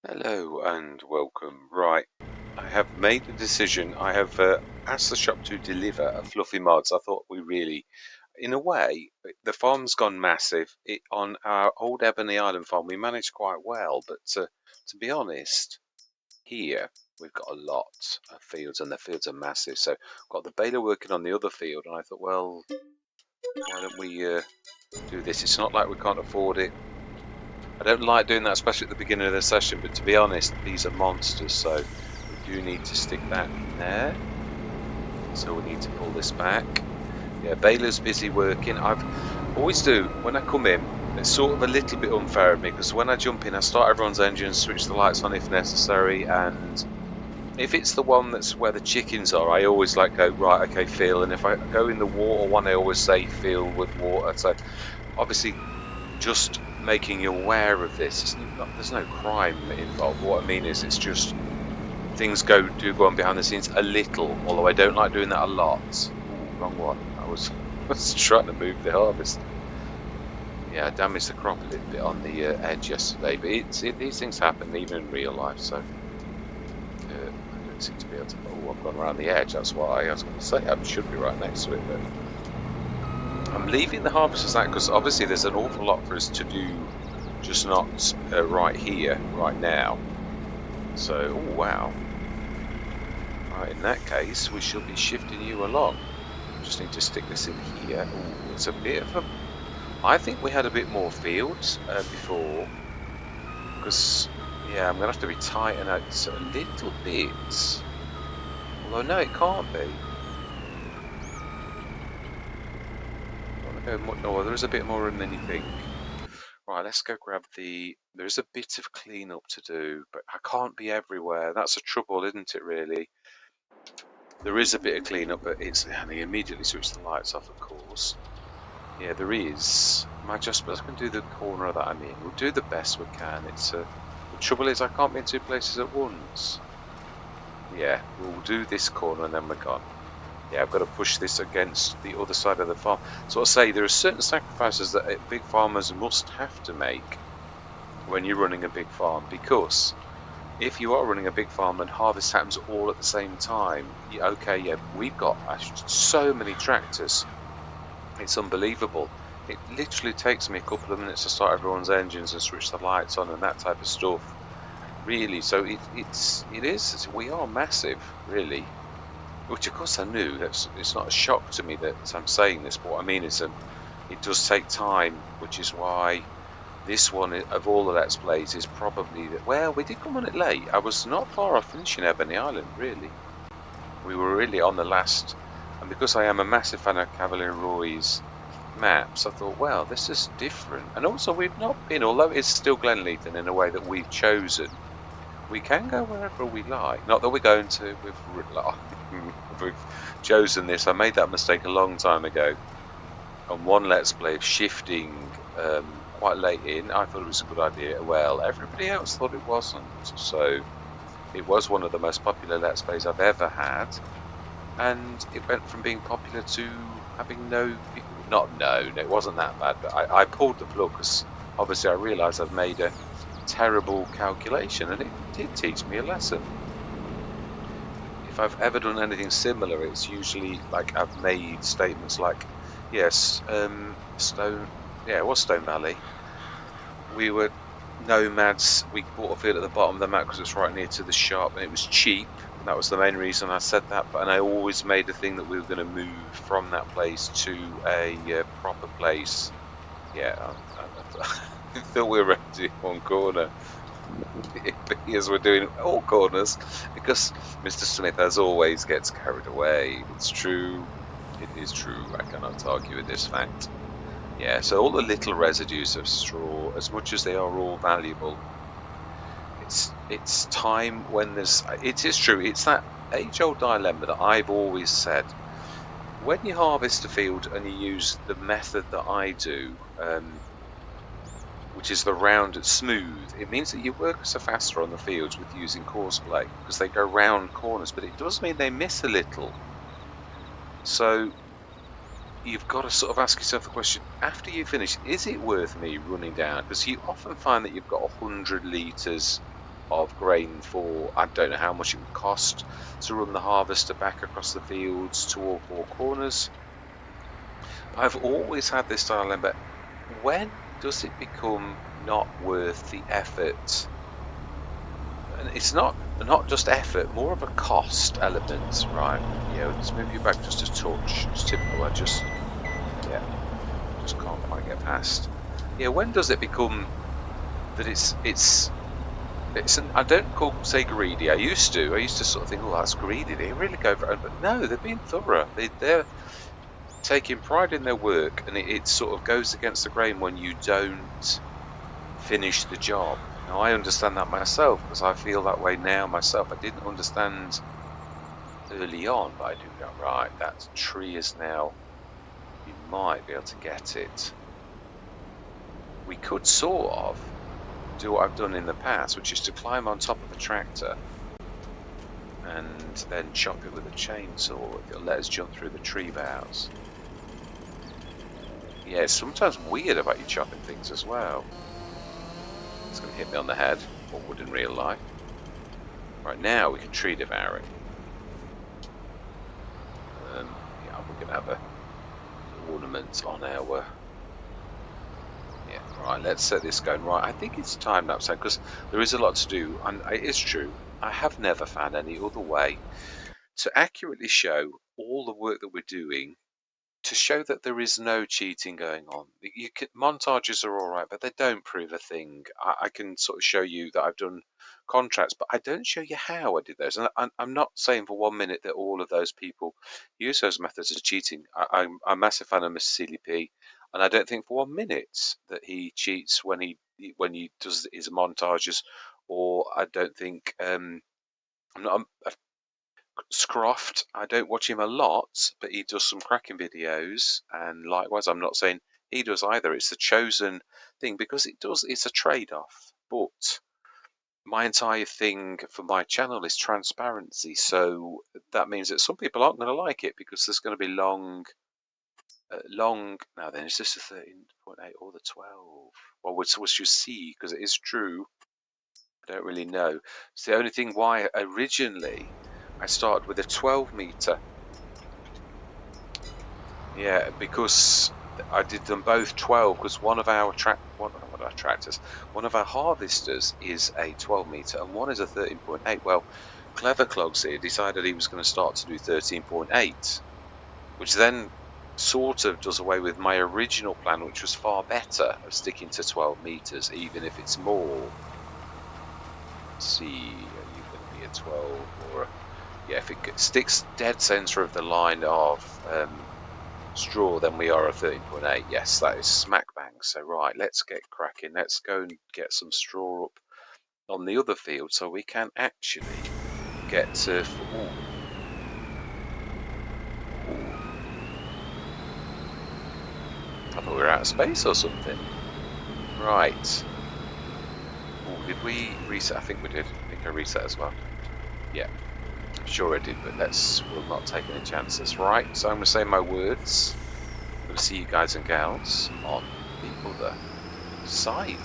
Hello and welcome. Right, I have made the decision. I have asked the shop to deliver a fluffy mods. I thought we really, in a way, the farm's gone massive. On our old Ebony Island farm, we managed quite well, but to be honest, here we've got a lot of fields, and the fields are massive. So I've got the baler working on the other field, and I thought, well, why don't we do this? It's not like we can't afford it. I don't like doing that, especially at the beginning of the session, but to be honest, these are monsters, so we do need to stick that in there. So we need to pull this back. Yeah, Baylor's busy working. I've always do, when I come in, it's sort of a little bit unfair of me, because when I jump in, I start everyone's engines, switch the lights on if necessary, and if it's the one that's where the chickens are, I always like go, right, okay, fill, and if I go in the water one, I always say fill with water. So obviously just making you aware of this. There's no crime involved. What I mean is, it's just things do go on behind the scenes a little. Although I don't like doing that a lot. Ooh, wrong one. I was trying to move the harvest. Yeah, I damaged the crop a little bit on the edge yesterday, but these things happen even in real life. So I don't seem to be able to. Oh, I've gone around the edge. That's why I was going to say I should be right next to it, but. I'm leaving the harvest as that because obviously there's an awful lot for us to do, just not right here, right now. So, oh wow. Right, in that case, we shall be shifting you along. Just need to stick this in here. Ooh, it's a bit of a... I think we had a bit more fields before. Because, yeah, I'm going to have to be tighten out a little bit. Although, no, it can't be. Oh, there is a bit more room than you think. Right, let's go grab there's a bit of cleanup to do, but I can't be everywhere. That's the trouble, isn't it, really? There is a bit of cleanup, but and they immediately switch the lights off, of course. Yeah, there is. I can do the corner that I'm in. We'll do the best we can. The trouble is I can't be in two places at once. Yeah, we'll do this corner and then we're gone. Yeah, I've got to push this against the other side of the farm. So I say there are certain sacrifices that big farmers must have to make when you're running a big farm, because if you are running a big farm and harvest happens all at the same time, we've got so many tractors. It's unbelievable. It literally takes me a couple of minutes to start everyone's engines and switch the lights on and that type of stuff. Really, so we are massive, really. Which of course I knew. It's not a shock to me that I'm saying this, but what I mean is it does take time, which is why this one of all the Let's Plays is probably well, we did come on it late. I was not far off finishing Ebony Island, really. We were really on the last, and because I am a massive fan of Cavalier and Roy's maps, I thought, well, this is different. And also we've not been, although it's still Glenleathan in a way that we've chosen, we can go wherever we like. Not that we're going to, we've chosen this. I made that mistake a long time ago on one Let's Play of shifting quite late in. I thought it was a good idea. Well, everybody else thought it wasn't. So it was one of the most popular Let's Plays I've ever had, and it went from being popular to having it wasn't that bad, but I pulled the plug because obviously I realised I've made a terrible calculation, and it did teach me a lesson. If I've ever done anything similar, it's usually like I've made statements like, yes, Stone Valley. We were nomads. We bought a field at the bottom of the map because it's right near to the shop, and it was cheap. And that was the main reason I said that. And I always made a thing that we were going to move from that place to a proper place. Yeah, I thought we were doing one corner. As we're doing all corners, because Mr. Smith, as always, gets carried away. It's true. It is true. I cannot argue with this fact. Yeah, so all the little residues of straw, as much as they are all valuable, it's time when it is true. It's that age-old dilemma that I've always said. When you harvest a field and you use the method that I do, which is the round and smooth, it means that your workers are faster on the fields with using coarse blade because they go round corners, but it does mean they miss a little. So you've got to sort of ask yourself the question, after you finish, is it worth me running down? Because you often find that you've got 100 litres of grain for, I don't know how much it would cost to run the harvester back across the fields to all four corners. I've always had this dilemma: when does it become not worth the effort? And it's not just effort, more of a cost element, right? Yeah, let's move you back just a touch. It's typical. I just can't quite get past. Yeah, when does it become that it's I don't say greedy. I used to sort of think, oh, that's greedy. They really go for it, but no, they're being thorough. They're taking pride in their work, and it sort of goes against the grain when you don't finish the job. Now, I understand that myself because I feel that way now myself. I didn't understand early on, but I do know, right, that tree is now, you might be able to get it. We could sort of do what I've done in the past, which is to climb on top of a tractor and then chop it with a chainsaw if it'll let us jump through the tree boughs. Yeah, it's sometimes weird about you chopping things as well. It's going to hit me on the head, or would in real life. Right, now we can tree devour it. Yeah, we're going to have a ornament on our... Yeah, right, let's set this going. Right, I think it's time now, because there is a lot to do, and it is true, I have never found any other way to accurately show all the work that we're doing, to show that there is no cheating going on. Montages are all right, but they don't prove a thing. I can sort of show you that I've done contracts, but I don't show you how I did those. And I'm not saying for 1 minute that all of those people use those methods as cheating. I'm a massive fan of Mr. Seeley P, and I don't think for 1 minute that he cheats when he does his montages, or I don't think I'm not Scroft, I don't watch him a lot, but he does some cracking videos, and likewise, I'm not saying he does either. It's the chosen thing because it's a trade-off. But my entire thing for my channel is transparency, so that means that some people aren't going to like it because there's going to be long. Now then, is this the 13.8 or the 12? Well, we'll just see because it is true. I don't really know. It's the only thing why originally I started with a 12 meter. Yeah, because I did them both 12 because one of our harvesters is a 12 meter and one is a 13.8. Well, Clever Clogs here decided he was going to start to do 13.8, which then sort of does away with my original plan, which was far better, of sticking to 12 meters, even if it's more. Let's see, are you going to be a 12 or a... Yeah, if it sticks dead center of the line of straw, then we are a 13.8. Yes, that is smack bang. So right, let's get cracking. Let's go and get some straw up on the other field so we can actually get to... Ooh. I thought we were out of space or something. Right. Ooh, did we reset? I think we did. I think I reset as well. Yeah. I'm sure I did, but we'll not take any chances. Right, so I'm going to say my words. I'm going to see you guys and gals on the other side.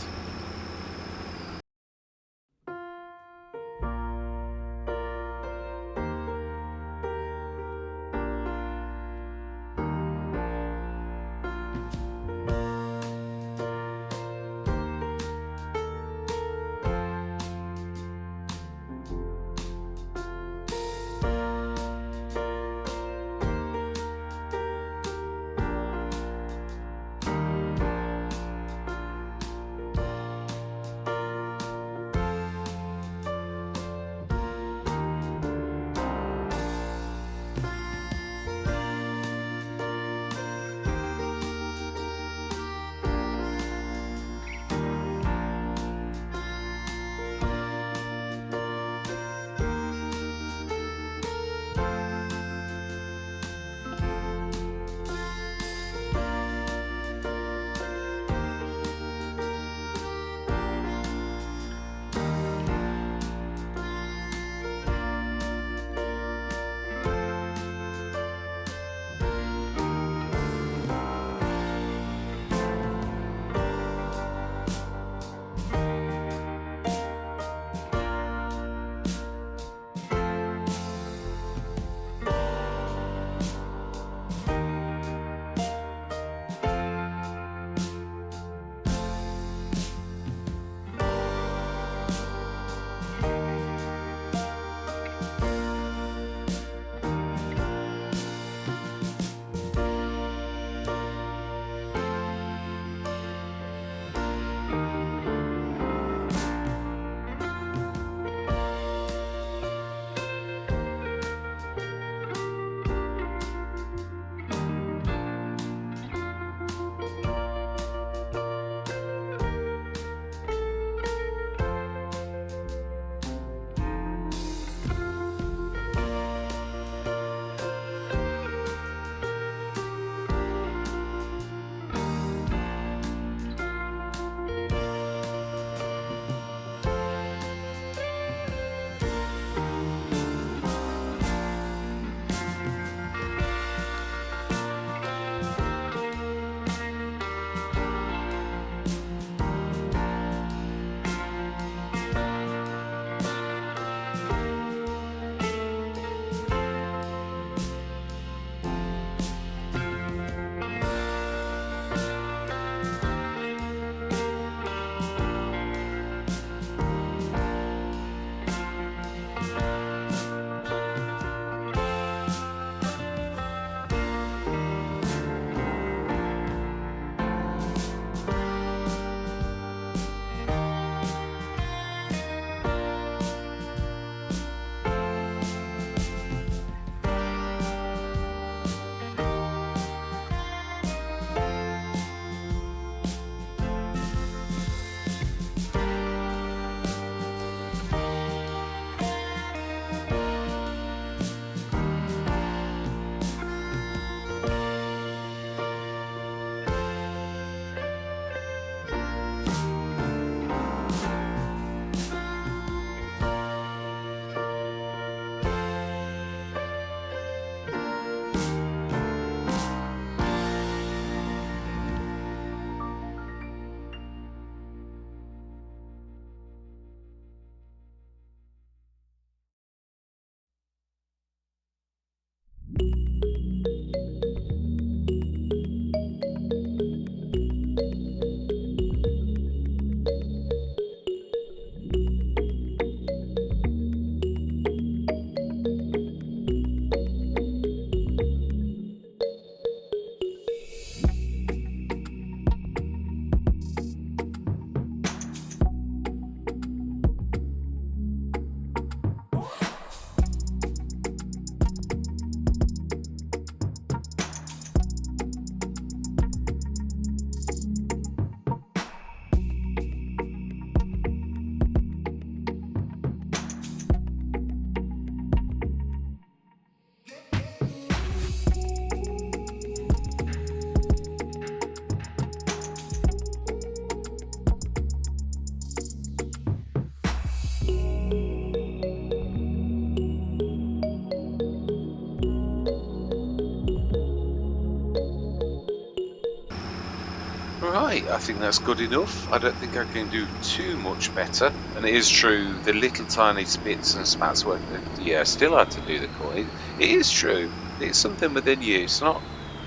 I think that's good enough. I don't think I can do too much better. And it is true, the little tiny spits and spats were, yeah, still had to do the coin. It is true. It's something within you. It's not,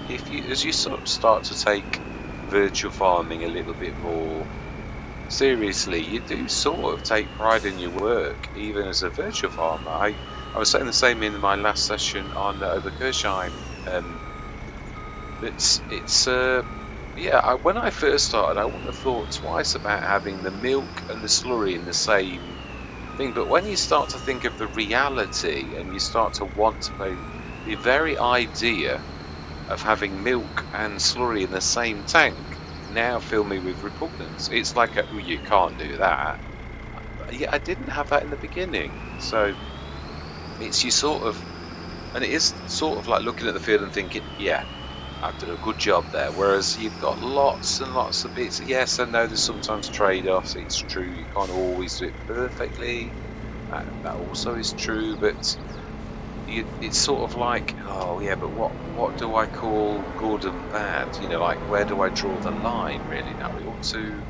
if you, as you sort of start to take virtual farming a little bit more seriously, you do sort of take pride in your work, even as a virtual farmer. I was saying the same in my last session on Oberkirchheim. Yeah, when I first started, I wouldn't have thought twice about having the milk and the slurry in the same thing. But when you start to think of the reality and you start to want to play, the very idea of having milk and slurry in the same tank now fill me with repugnance. It's like, oh, you can't do that. Yeah, I didn't have that in the beginning. So it's you sort of, and it is sort of like looking at the field and thinking, yeah, I've done a good job there. Whereas you've got lots and lots of bits. Yes, I know there's sometimes trade-offs. It's true, you can't always do it perfectly. That also is true, but it's sort of like, oh yeah, but what do I call good and bad? You know, like where do I draw the line really? Now we ought to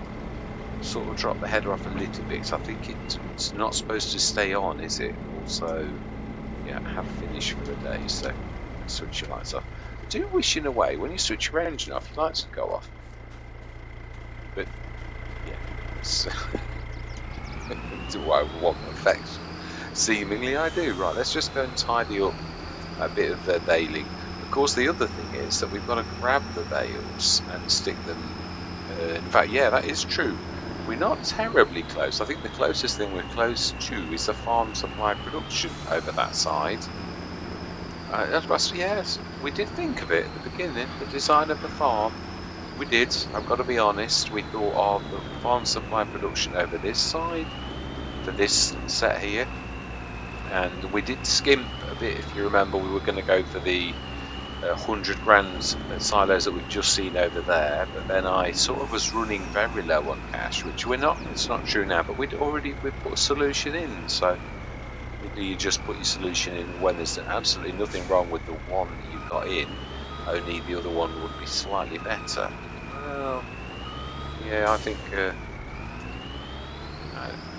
sort of drop the header off a little bit. I think it's not supposed to stay on, is it? Also, yeah, have finished for the day, so switch your lights off. I do wish in a way when you switch your engine off, your lights would go off. But yeah, it's do I want effect? Seemingly I do. Right, let's just go and tidy up a bit of the baling. Of course, the other thing is that we've got to grab the bales and stick them. In fact, yeah, that is true. We're not terribly close. I think the closest thing we're close to is the farm supply production over that side. Yes, we did think of it at the beginning, the design of the farm. We did, I've got to be honest. We thought of the farm supply production over this side for this set here. And we did skimp a bit, if you remember. We were going to go for the 100 grand silos that we've just seen over there, but then I sort of was running very low on cash, which we're not. It's not true now, but we put a solution in. So you just put your solution in when there's absolutely nothing wrong with the one that you've got in, only the other one would be slightly better. Well, yeah, I think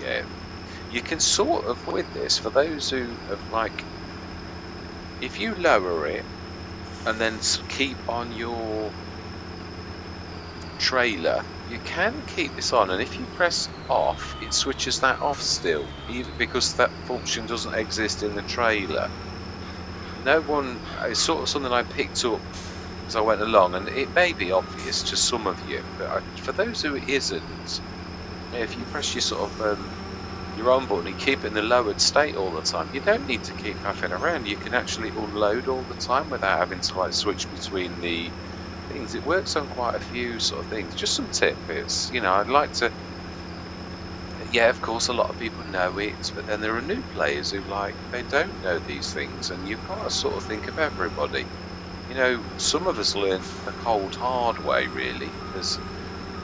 yeah, you can sort of with this, for those who have, like, if you lower it and then keep on your trailer, you can keep this on, and if you press off, it switches that off still, even because that function doesn't exist in the trailer. No one, it's sort of something I picked up as I went along, and it may be obvious to some of you, but for those who it isn't, if you press your sort of your on button and keep it in the lowered state all the time, you don't need to keep faffing around. You can actually unload all the time without having to like switch between the things. It works on quite a few sort of things. Just some tidbits, you know. I'd like to, yeah, of course a lot of people know it, but then there are new players who, like, they don't know these things, and you've got to sort of think of everybody. You know, some of us learn the cold hard way, really, because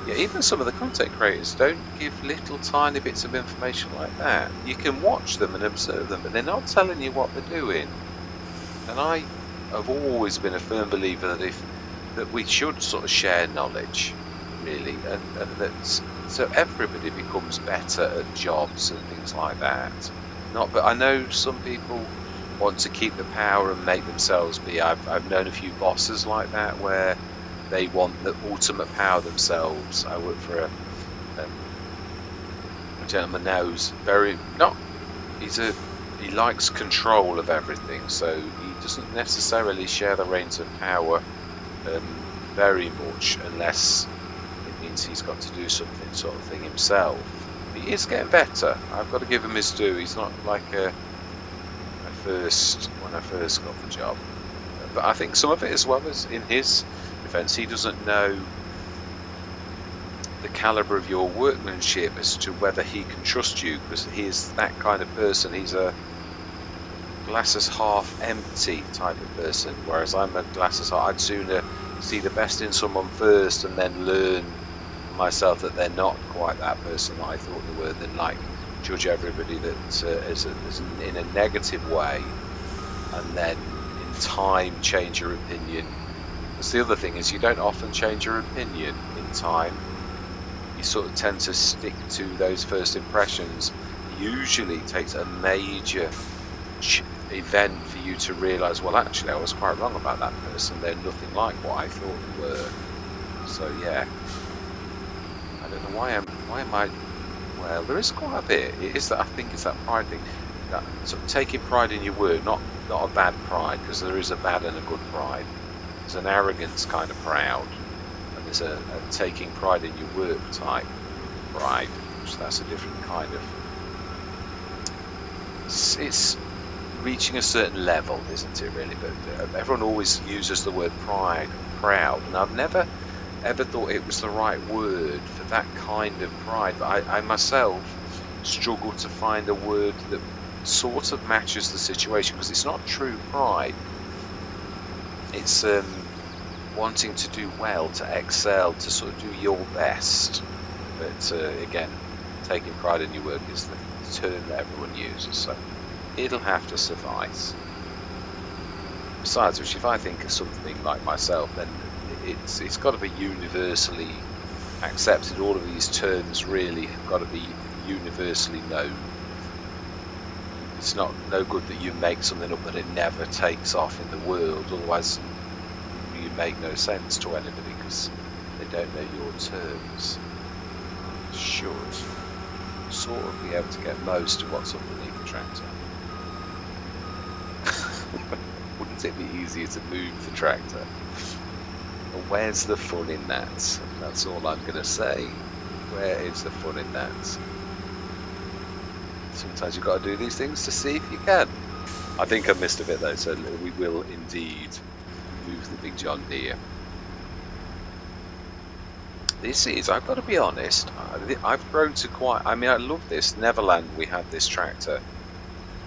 yeah, even some of the content creators don't give little tiny bits of information like that. You can watch them and observe them, but they're not telling you what they're doing. And I have always been a firm believer that we should sort of share knowledge, really, and that so everybody becomes better at jobs and things like that. But I know some people want to keep the power and make themselves be. I've known a few bosses like that where they want the ultimate power themselves. I work for a gentleman now who's he likes control of everything, so he doesn't necessarily share the reins of power very much, unless it means he's got to do something sort of thing himself. He is getting better. I've got to give him his due. He's not like when I first got the job. But I think some of it, as well as in his defense, he doesn't know the caliber of your workmanship as to whether he can trust you, because he is that kind of person. He's a glasses half empty type of person, whereas I'm a glasses half. I'd sooner see the best in someone first and then learn myself that they're not quite that person that I thought they were, than like judge everybody that is in a negative way and then in time change your opinion. Because the other thing is, you don't often change your opinion in time. you sort of tend to stick to those first impressions. Usually takes a major event for you to realise, well, actually, I was quite wrong about that person. They're nothing like what I thought they were. So yeah, I don't know why am I? Well, there is quite a bit. It is that I think it's that pride thing, that sort of taking pride in your work, not a bad pride, because there is a bad and a good pride. There's an arrogance kind of proud, and there's a taking pride in your work type pride, which that's a different kind of. It's reaching a certain level, isn't it? Really, but everyone always uses the word pride, proud, and I've never ever thought it was the right word for that kind of pride. But I myself struggle to find a word that sort of matches the situation, because it's not true pride. It's wanting to do well, to excel, to sort of do your best. But again, taking pride in your work is the term that everyone uses, so it'll have to suffice. Besides which, if I think of something like myself, then it's got to be universally accepted. All of these terms really have got to be universally known. It's no good that you make something up but it never takes off in the world, otherwise you make no sense to anybody because they don't know your terms. Should sort of be able to get most of what's underneath the tractor. Wouldn't it be easier to move the tractor? Well, where's the fun in that? That's all I'm going to say. Where is the fun in that? Sometimes you've got to do these things to see if you can. I think I missed a bit though, so we will indeed move the big John Deere. This is, I've got to be honest, I've grown to quite, I mean, I love this. Neverland, we had this tractor,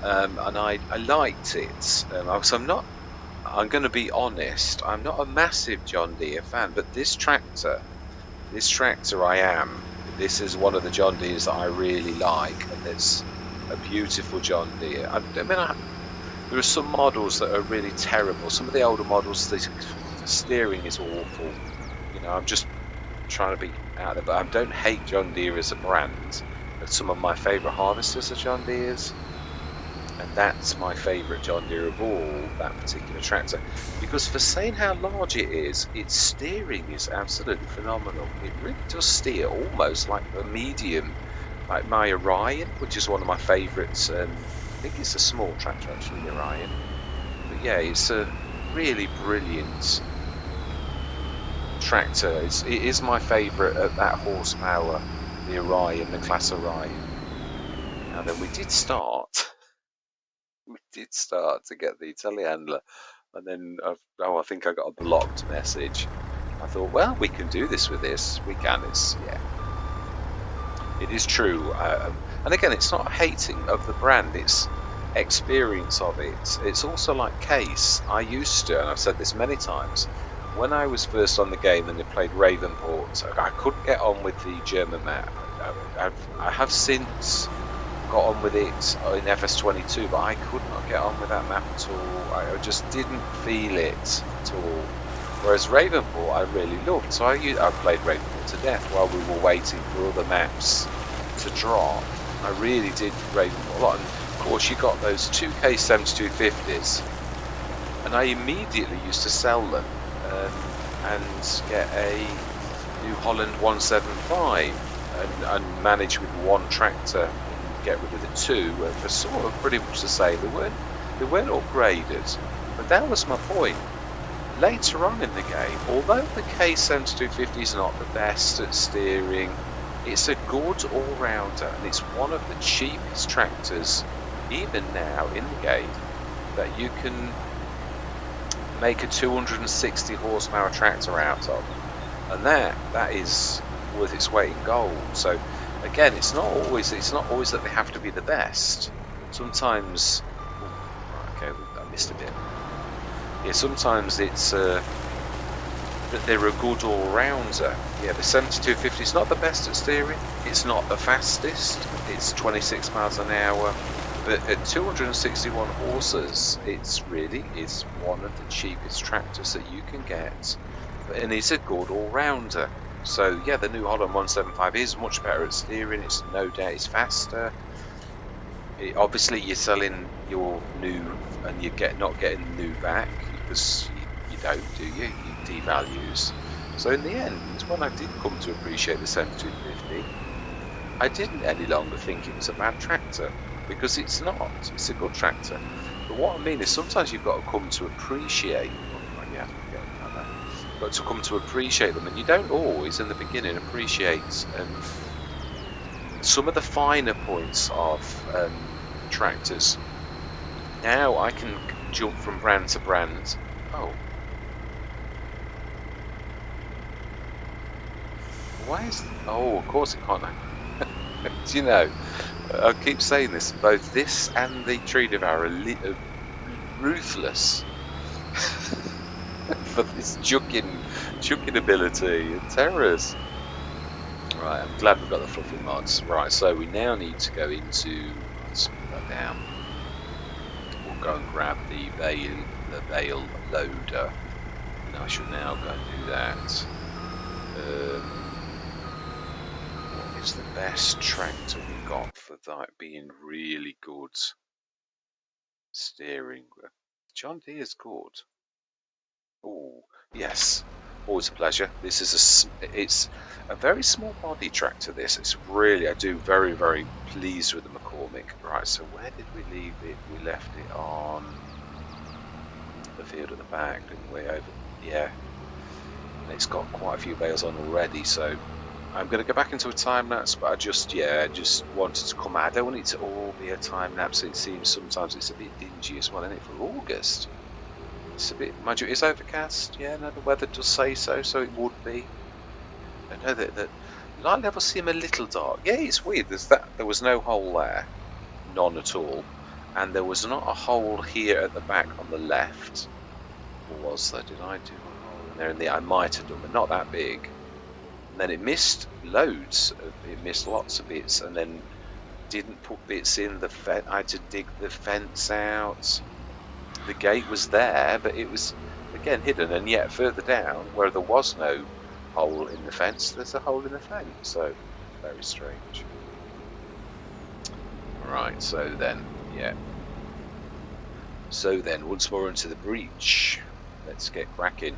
and I liked it. So I'm going to be honest, I'm not a massive John Deere fan, but this tractor I am. This is one of the John Deeres that I really like, and it's a beautiful John Deere. I mean, there are some models that are really terrible. Some of the older models, the steering is awful. You know, I'm just trying to be out there, but I don't hate John Deere as a brand. But some of my favourite harvesters are John Deeres, and that's my favourite John Deere of all, that particular tractor, because for saying how large it is, its steering is absolutely phenomenal. It really does steer almost like a medium, like my Orion, which is one of my favourites. I think it's a small tractor actually, the Orion, but yeah, it's a really brilliant tractor. It is my favourite at that horsepower, the Orion, the class Orion. And then we did start to get the telehandler, and then I think I got a blocked message. I thought, well, we can do this with this. We can. It is true. And again, it's not hating of the brand. It's experience of it. It's also like Case. I used to, and I've said this many times, when I was first on the game and they played Ravenport, I couldn't get on with the German map. I have since got on with it in FS22, but I could not get on with that map at all. I just didn't feel it at all. Whereas Ravenport I really loved, so I played Ravenport to death while we were waiting for other maps to drop. I really did Ravenport a lot, and of course you got those 2K 7250s, and I immediately used to sell them and get a New Holland 175 and manage with one tractor and get rid of the two. They're sort of pretty much the same. They weren't upgraded, but that was my point. Later on in the game, although the K7250 is not the best at steering, it's a good all-rounder, and it's one of the cheapest tractors, even now in the game, that you can make a 260 horsepower tractor out of, and that is worth its weight in gold. So again, it's not always that they have to be the best. Sometimes, okay, I missed a bit. Yeah, sometimes it's that they're a good all-rounder. Yeah, the 7250 is not the best at steering, it's not the fastest, it's 26 miles an hour, but at 261 horses, it's really one of the cheapest tractors that you can get, and it's a good all-rounder. So yeah, the New Holland 175 is much better at steering. It's no doubt it's faster. Obviously, you're selling your new and you not getting new back because you don't, do you? It devalues. So in the end, when I did come to appreciate the 7250, I didn't any longer think it was a bad tractor because it's not. It's a good tractor. But what I mean is sometimes you've got to come to appreciate. Oh, yeah, forget about that. Got to come to appreciate them, and you don't always in the beginning appreciate some of the finer points of tractors. Now I can jump from brand to brand. Oh, why is? Oh, of course it can't. Do you know? I keep saying this. Both this and the tree devourer are ruthless for this chucking ability and terrors. Right, I'm glad we've got the fluffy mods. Right, so we now need to go into. Let's put that down. We'll go and grab the bale loader, and I shall now go and do that. What is the best tractor we got for that being really good steering? John Deere's good. Oh yes, always a pleasure. This is it's a very small body tractor. This it's really I do very pleased with the McCormick. Right, so where did we leave it? We left it on the field at the back, didn't we? Over yeah, and it's got quite a few bales on already. So I'm going to go back into a time lapse, but I just wanted to come out. I don't want it to all be a time lapse. It seems sometimes it's a bit dingy as well, isn't it, for August? It's a bit, mind you, it is overcast. Yeah, no, the weather does say so, so it would be. I know that light levels seem a little dark. Yeah, it's weird. There was no hole there, none at all, and there was not a hole here at the back on the left. Or was there? Did I do a hole in there? In the I might have done, but not that big. And then it missed loads. It missed lots of bits, and then didn't put bits in. I had to dig the fence out. The gate was there, but it was again hidden, and yet further down, where there was no hole in the fence, there's a hole in the fence. So very strange. Right. So then, yeah. So then, once more into the breach. Let's get cracking.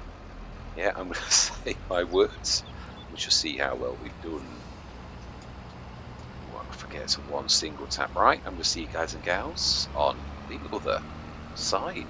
Yeah, I'm going to say my words. We shall see how well we've done. Oh, I forget it's one single tap. Right, I'm going to see you guys and gals on the other side.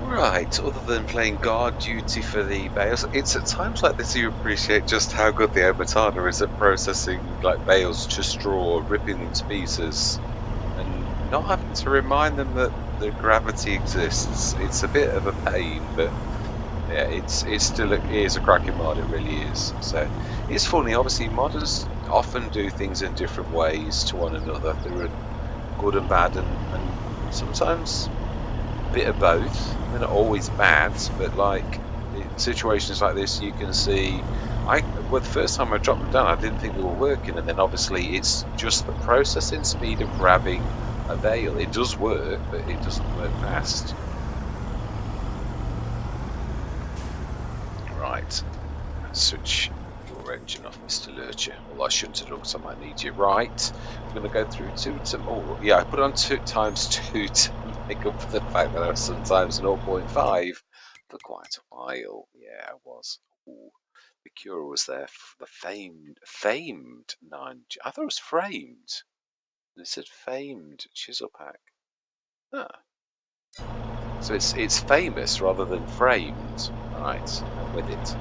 Right, other than playing guard duty for the bales, it's at times like this you appreciate just how good the Omatana is at processing like bales to straw, ripping them to pieces, and not having to remind them that the gravity exists. It's a bit of a pain, but yeah, it's still it is a cracking mod. It really is. So it's funny. Obviously, modders often do things in different ways to one another. There are good and bad, and sometimes a bit of both. They're not always bad, but like in situations like this, you can see. Well, the first time I dropped them down, I didn't think they were working, and then obviously it's just the processing speed of grabbing a bale. It does work, but it doesn't work fast. Right, let's switch your engine off, Mr. Lurcher. Although I shouldn't have done because I might need you. Right, we're going to go through two to. Oh, yeah, I put on two times two to make up for the fact that I was sometimes 0.5 for quite a while. Yeah, I was. Ooh, the cure was there. The famed 9. I thought it was framed. It said famed chisel pack. Ah, so it's famous rather than framed. Right, I'm with it.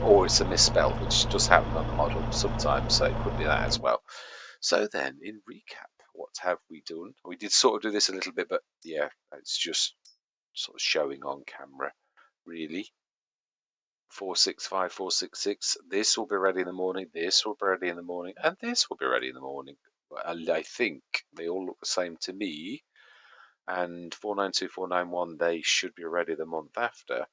Or it's a misspell, which does happen on the model sometimes, so it could be that as well. So then, in recap, what have we done? We did sort of do this a little bit, but yeah, it's just sort of showing on camera, really. 465, 466. This will be ready in the morning. This will be ready in the morning, and this will be ready in the morning. And I think they all look the same to me. And 492, 491, they should be ready the month after.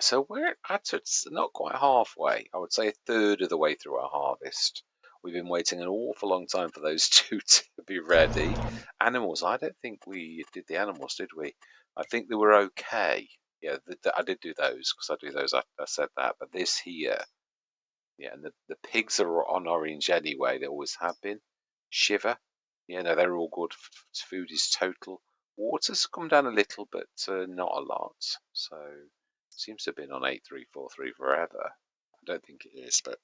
So we're at not quite halfway. I would say a third of the way through our harvest. We've been waiting an awful long time for those two to be ready. Animals, I don't think we did the animals, did we? I think they were okay. Yeah, I did do those because I do those. I said that, but this here, yeah, and the pigs are on orange anyway. They always have been. Shiver, yeah, no, they're all good. Food is total. Water's come down a little, but not a lot. So seems to have been on 8343 forever. I don't think it is, but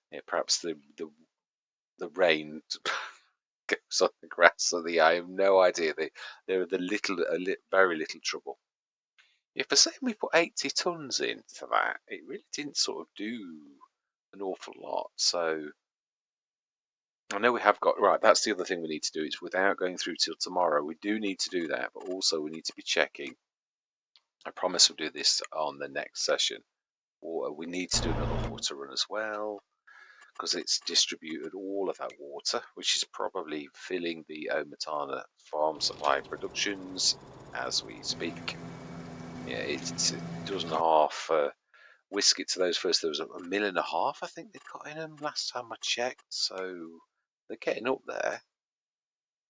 yeah, perhaps the rain goes on the grass. So I have no idea. They're the very little trouble. If for saying we put 80 tons into that, it really didn't sort of do an awful lot. So I know we have got right. That's the other thing we need to do is without going through till tomorrow. We do need to do that, but also we need to be checking. I promise we'll do this on the next session. Water. We need to do another water run as well because it's distributed all of that water, which is probably filling the Omatana farm supply productions as we speak. Yeah, it's a dozen and a half. Whisk it to those first. There was a mill and a half, I think they got in them last time I checked. So they're getting up there.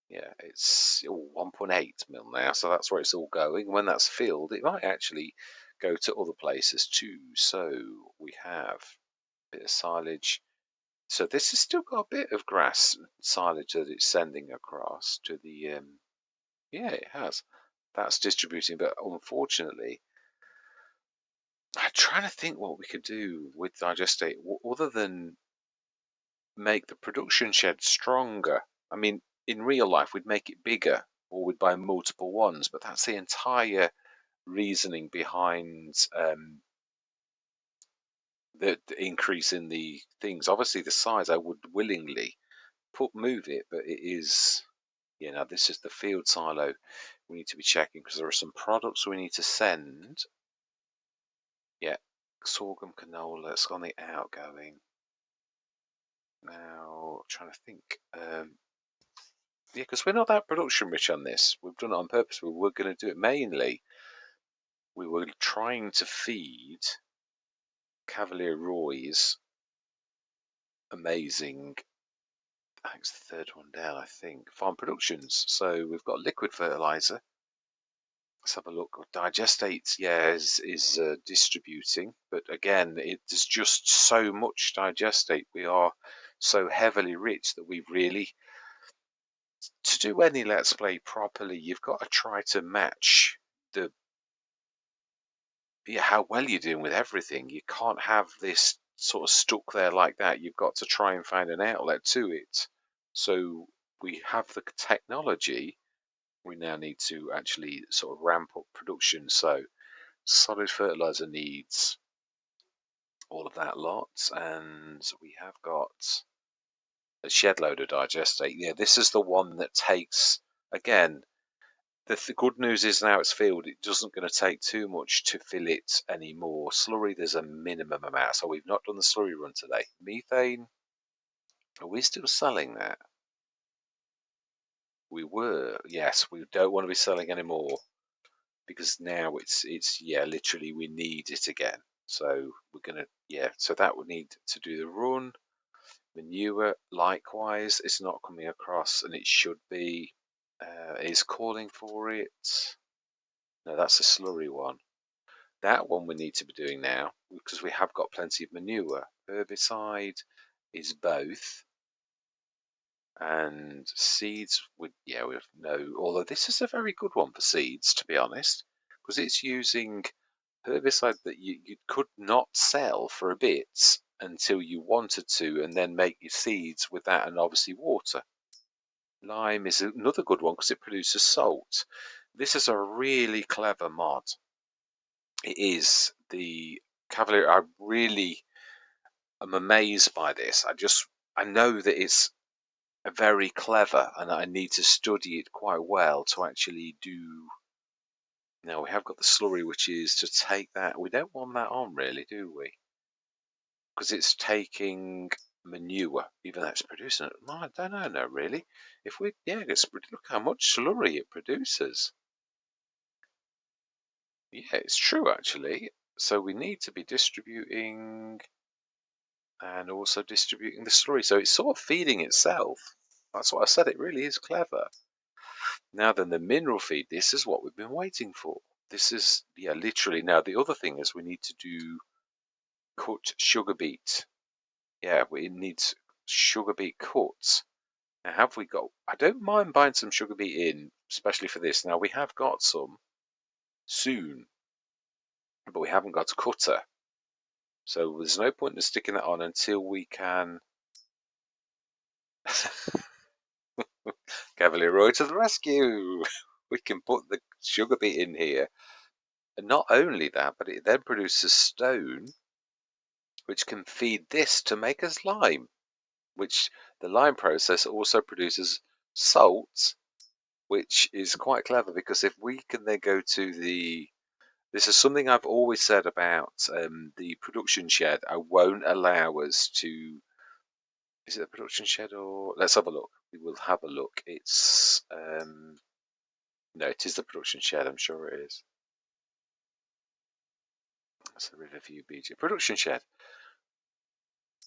Yeah, it's 1.8 mil now, so that's where it's all going. When that's filled, it might actually go to other places too. So we have a bit of silage. So this has still got a bit of grass silage that it's sending across to the. Yeah, it has. That's distributing, but unfortunately, I'm trying to think what we could do with digestate other than make the production shed stronger. I mean, in real life, we'd make it bigger or we'd buy multiple ones, but that's the entire reasoning behind the increase in the things. Obviously, the size I would willingly move it, but it is, now this is the field silo we need to be checking because there are some products we need to send. Yeah, sorghum canola, it's on the outgoing. Now, I'm trying to think. Yeah, because we're not that production rich on this. We've done it on purpose. We were going to do it mainly. We were trying to feed Cavalier Roy's amazing, I think it's the third one down, I think, farm productions. So we've got liquid fertilizer. Let's have a look. Digestate, yeah, is distributing, but again, there's just so much digestate. We are so heavily rich that we really, to do any Let's Play properly, you've got to try to match the how well you're doing with everything. You can't have this sort of stuck there like that. You've got to try and find an outlet to it. So we have the technology, we now need to actually sort of ramp up production. So solid fertilizer needs all of that lot, and we have got a shed loader digestate. Yeah, this is the one that takes, again, the good news is now it's filled, it doesn't going to take too much to fill it anymore. Slurry, there's a minimum amount, so we've not done the slurry run today. Methane, are we still selling that? We were, yes, we don't want to be selling anymore because now it's yeah, literally we need it again. So we're gonna, yeah, so that would need to do the run. Manure, likewise, it's not coming across, and it should be. Is calling for it. No, that's a slurry one. That one we need to be doing now because we have got plenty of manure. Herbicide is both, and seeds would, yeah, we have no. Although this is a very good one for seeds, to be honest, because it's using herbicide that you could not sell for a bit until you wanted to, and then make your seeds with that, and obviously water. Lime is another good one because it produces salt. This is a really clever mod. It is the Cavalier. I really am amazed by this. I know that it's a very clever, and I need to study it quite well to actually do. Now we have got the slurry, which is to take that. We don't want that on, really, do we? Because it's taking manure, even though it's producing it. I don't know, no, really. If we, yeah, look how much slurry it produces. Yeah, it's true, actually. So we need to be distributing and also distributing the slurry. So it's sort of feeding itself. That's what I said. It really is clever. Now then, the mineral feed. This is what we've been waiting for. This is, yeah, literally. Now the other thing is we need to do cut sugar beet. Yeah, we need sugar beet cuts. Now, have we got? I don't mind buying some sugar beet in, especially for this. Now we have got some soon, but we haven't got a cutter. So there's no point in sticking that on until we can. Cavalier Roy to the rescue! We can put the sugar beet in here. And not only that, but it then produces stone, which can feed this to make us lime, which the lime process also produces salt, which is quite clever because if we can then go to the. This is something I've always said about the production shed. I won't allow us to. Is it the production shed or? Let's have a look. We will have a look. It's. No, it is the production shed. I'm sure it is. That's the Riverview BG. Production shed.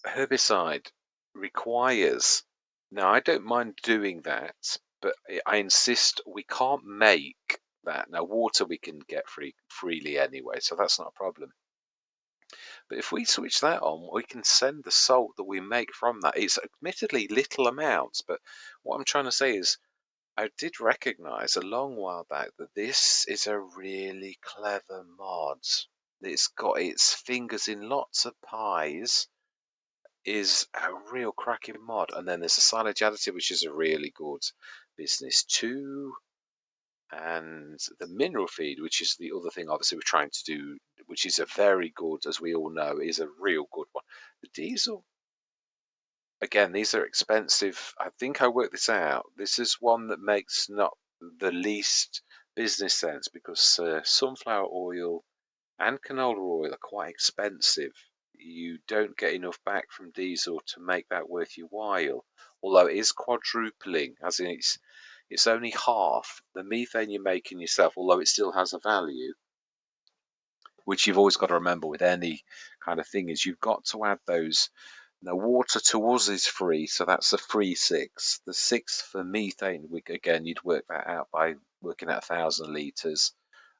Herbicide requires. Now, I don't mind doing that, but I insist we can't make that. Now, water we can get freely anyway, so that's not a problem. But if we switch that on, we can send the salt that we make from that. It's admittedly little amounts, but what I'm trying to say is I did recognise a long while back that this is a really clever mod. It's got its fingers in lots of pies, is a real cracking mod. And then there's a silage additive, which is a really good business too. And the mineral feed, which is the other thing obviously we're trying to do, which is a very good, as we all know, is a real good one. The diesel, again, these are expensive. I think I worked this out. This is one that makes not the least business sense because sunflower oil and canola oil are quite expensive. You don't get enough back from diesel to make that worth your while. Although it is quadrupling, as in it's only half the methane you're making yourself, although it still has a value, which you've always got to remember with any kind of thing, is you've got to add those. Now, water to us is free, so that's the free 6. The 6 for methane, again, you'd work that out by working out 1,000 litres,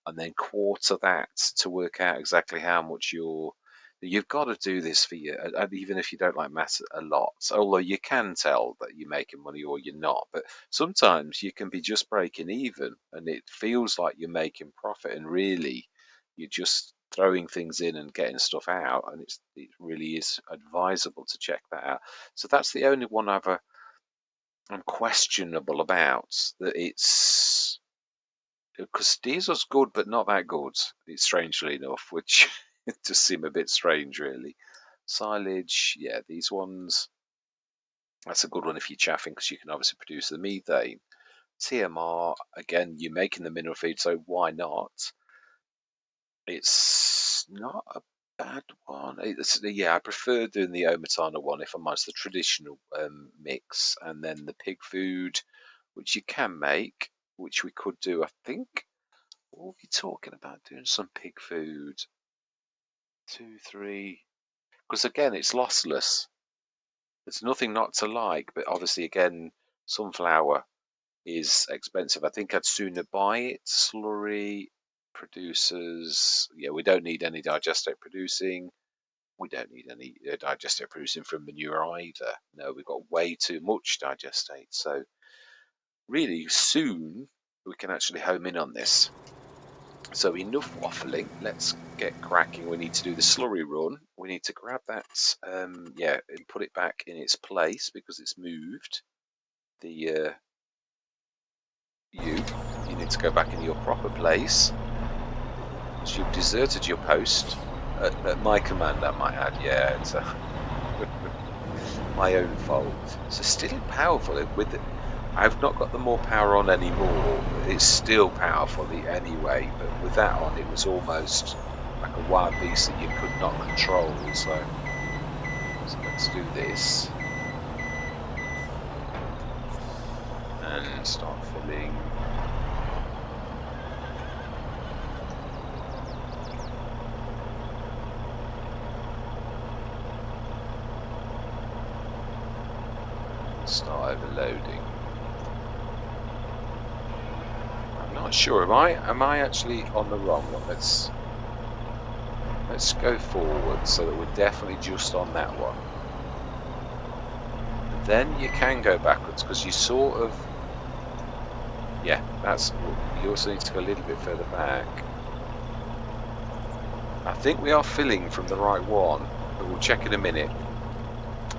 and then quarter that to work out exactly how much you've got to do this for you, even if you don't like maths a lot. Although you can tell that you're making money or you're not, but sometimes you can be just breaking even, and it feels like you're making profit, and really you're just throwing things in and getting stuff out, and it really is advisable to check that out. So that's the only one I'm questionable about, that it's because diesel's good, but not that good. It's strangely enough, which it does seem a bit strange, really. Silage, yeah, these ones. That's a good one if you're chaffing, because you can obviously produce the methane. TMR, again, you're making the mineral feed, so why not? It's not a bad one. Yeah, I prefer doing the Omatana one if I'm honest, the traditional mix, and then the pig food, which you can make, which we could do, I think. What are we talking about doing some pig food? 2, 3. Because again, it's lossless. There's nothing not to like, but obviously, again, sunflower is expensive. I think I'd sooner buy it. Slurry producers, yeah, we don't need any digestate producing. We don't need any digestate producing from manure either. No, we've got way too much digestate. So really soon we can actually home in on this. So enough waffling. Let's get cracking. We need to do the slurry run. We need to grab that, yeah, and put it back in its place because it's moved. The you need to go back into your proper place. So you've deserted your post at my command, I might add. Yeah, it's my own fault. So still powerful with it. I've not got the more power on anymore. It's still powerful anyway, but with that on, it was almost like a wild beast that you could not control. So let's do this and start filling. Start overloading. I'm not sure. Am I actually on the wrong one? Let's go forward so that we're definitely just on that one. And then you can go backwards because you sort of, yeah, that's, you also need to go a little bit further back. I think we are filling from the right one, but we'll check in a minute.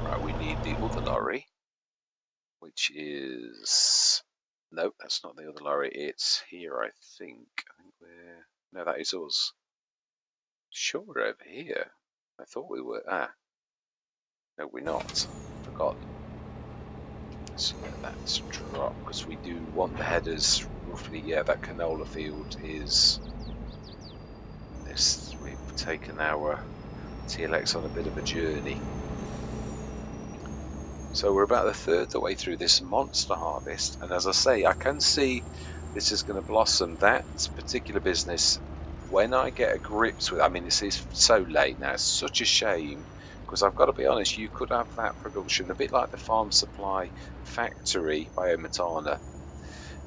Right, we need the other lorry, which is, nope, that's not the other lorry. It's here, I think. No, that is us. Sure, we're over here. I thought we were. No, we're not. Forgotten. Let's let that drop because we do want the headers roughly. Yeah, that canola field is. This we've taken our TLX on a bit of a journey. So we're about a third of the way through this monster harvest, and as I say, I can see this is going to blossom. That particular business, when I get a grips with, I mean, it's so late now. It's such a shame because I've got to be honest. You could have that production a bit like the Farm Supply Factory by Omatana.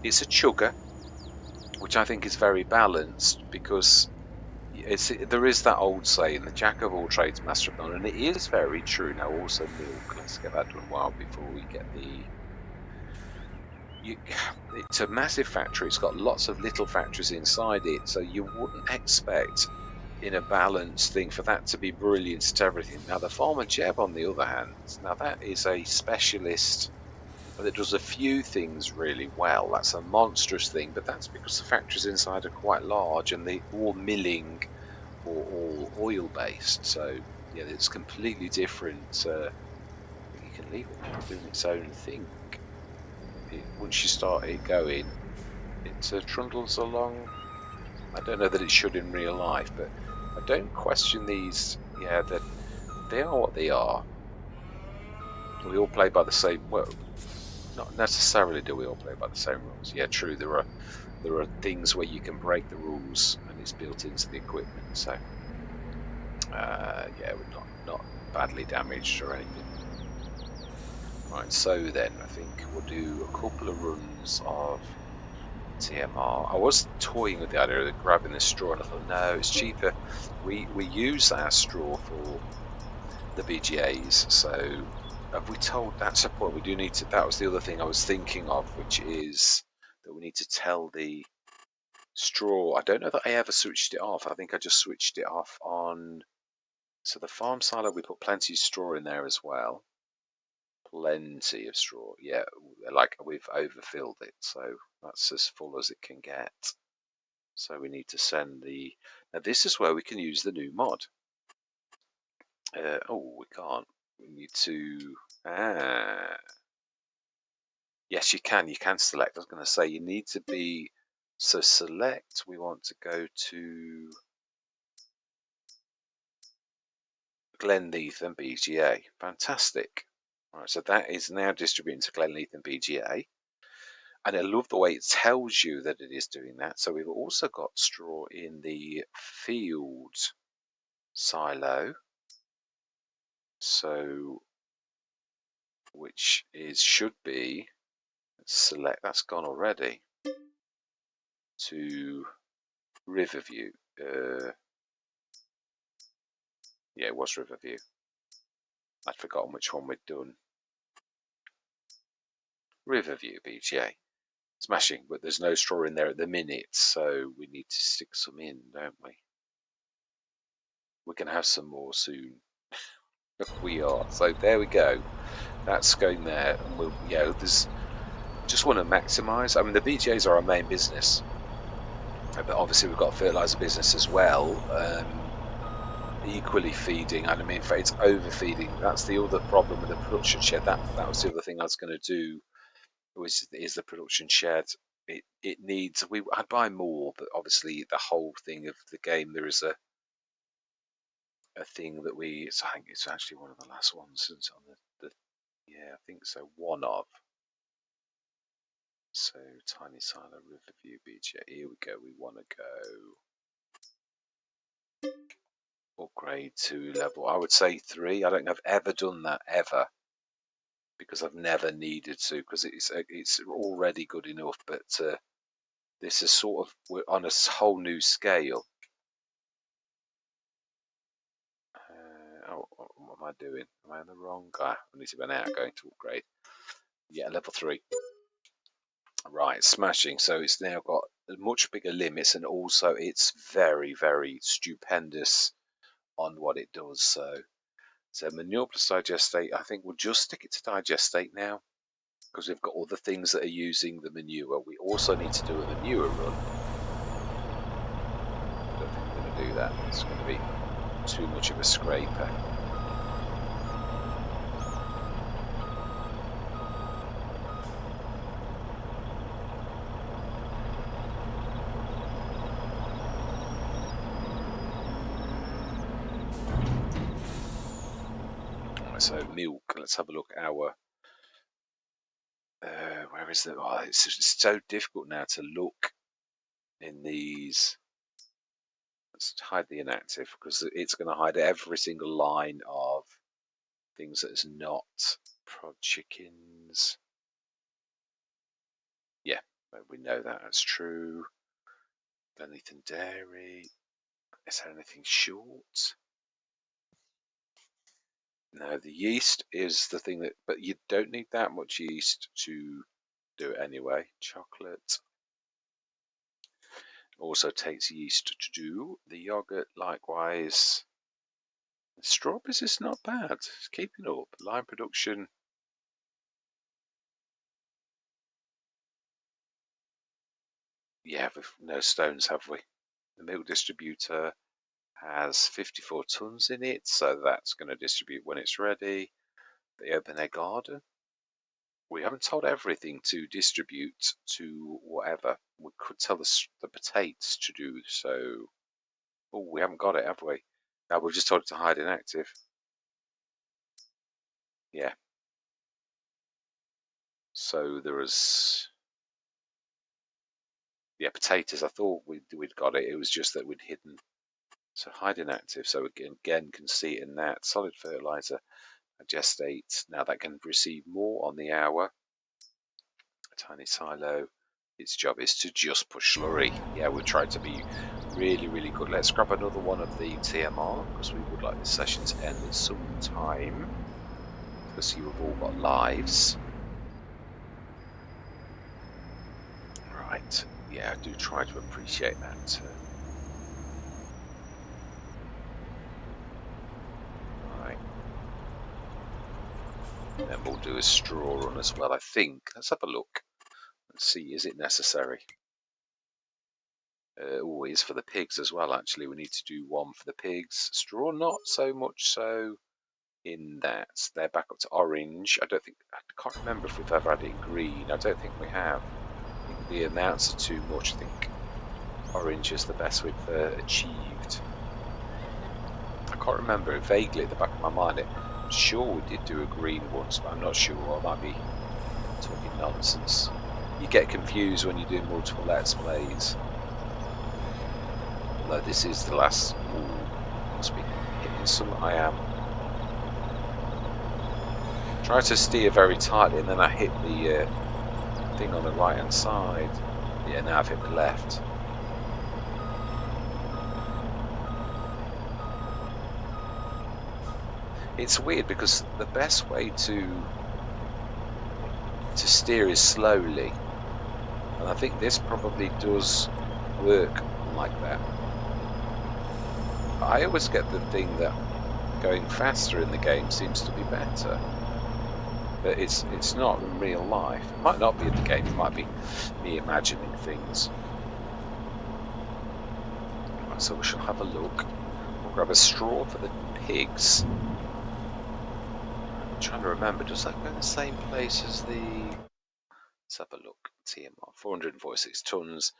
It's a chugger, which I think is very balanced because there is that old saying, the jack of all trades, master of none, and it is very true. Now, also milk. Let's get that done well before we get the. It's a massive factory. It's got lots of little factories inside it, so you wouldn't expect in a balanced thing for that to be brilliant at everything. Now, the Farmer Jeb, on the other hand, now that is a specialist that does a few things really well. That's a monstrous thing, but that's because the factories inside are quite large and they all milling or all oil based. So yeah, it's completely different. You can leave it now doing its own thing. Once you start it going, it trundles along. I don't know that it should in real life, but I don't question these. Yeah, that they are what they are. We all play by the same. Well, not necessarily do we all play by the same rules. Yeah, true. There are things where you can break the rules, and it's built into the equipment. So yeah, we're not badly damaged or anything. Right, so then I think we'll do a couple of runs of TMR. I was toying with the idea of grabbing this straw, and I thought, no, it's cheaper. We use our straw for the BGAs, so have we told, that's a point we do need to, that was the other thing I was thinking of, which is that we need to tell the straw. I don't know that I ever switched it off. I think I just switched it off on, so the farm silo, we put plenty of straw in there as well. Plenty of straw, yeah, like we've overfilled it, so that's as full as it can get. So we need to send the... Now this is where we can use the new mod. Oh, we can't. We need to... Yes, you can. You can select. I was going to say you need to be... So select, we want to go to Glenleith and BGA. Fantastic. All right, so that is now distributing to Glenleith and BGA. And I love the way it tells you that it is doing that. So we've also got straw in the field silo. So, which is should be select. That's gone already to Riverview. Yeah, it was Riverview. I'd forgotten which one we'd done. Riverview BGA. Smashing, but there's no straw in there at the minute, so we need to stick some in, don't we? We're going to have some more soon. We are. So there we go. That's going there, and we'll, yeah, there's just want to maximise. I mean, the BGAs are our main business, but obviously we've got a fertiliser business as well, equally feeding. And I mean, it's overfeeding. That's the other problem with the production shed. That was the other thing I was going to do. Is the production shed? It needs. I'd buy more, but obviously the whole thing of the game, there is a thing that I think it's actually one of the last ones since on the yeah, I think so. One of. So tiny silo Riverview BGA. Here we go. We want to go upgrade to level. I would say 3. I don't think I've ever done that ever because I've never needed to because it's already good enough. But this is sort of we're on a whole new scale. What am I doing? Am I on the wrong guy? I need to go now. Going to upgrade. Yeah, level 3. Right, smashing. So it's now got much bigger limits, and also it's very, very stupendous on what it does. So manure plus digestate. I think we'll just stick it to digestate now because we've got other things that are using the manure. We also need to do a manure run. I don't think we're going to do that. It's going to be too much of a scraper. So milk, let's have a look at our, where is it? Oh, it's so difficult now to look in these. Let's hide the inactive because it's going to hide every single line of things that is not prod chickens. Yeah, we know that's true. Anything dairy? Is there anything short? No, the yeast is the thing that, but you don't need that much yeast to do it anyway. Chocolate also takes yeast to do. The yogurt, likewise. The strawberries is not bad. It's keeping up. Lime production. Yeah, we've no stones, have we? The milk distributor has 54 tons in it, so that's going to distribute when it's ready. The open air garden. We haven't told everything to distribute to whatever. We could tell the potatoes to do so. Oh, we haven't got it, have we? No, we've just told it to hide inactive. Yeah. So there was, yeah, potatoes. I thought we'd got it. It was just that we'd hidden. So hide inactive. So again can see it in that solid fertilizer. Gestate. Now that can receive more on the hour. A tiny silo. Its job is to just push slurry. Yeah, we'll try to be really, really good. Let's grab another one of the TMR because we would like this session to end at some time. Because you have all got lives. Right. Yeah, I do try to appreciate that. Right. And then we'll do a straw run as well, I think. Let's have a look. Let's see, is it necessary? Always for the pigs as well. Actually, we need to do one for the pigs. Straw, not so much so in that. They're back up to orange. I can't remember if we've ever had it in green. I don't think we have. I think the amounts are too much. I think orange is the best we've achieved. I can't remember. Vaguely at the back of my mind, I'm sure we did do a green once, but I'm not sure. I might be talking nonsense. You get confused when you're doing multiple Let's Plays. Although this is the last. Ooh, must be hitting some. I am. Try to steer very tightly, and then I hit the thing on the right hand side. Yeah, now I've hit the left. It's weird because the best way to steer is slowly, and I think this probably does work like that. I always get the thing that going faster in the game seems to be better, but it's not in real life. It might not be in the game, it might be me imagining things. Right, so we shall have a look. We'll grab a straw for the pigs. I'm trying to remember, does that go in the same place as the... Let's have a look. TMR, 446 tons.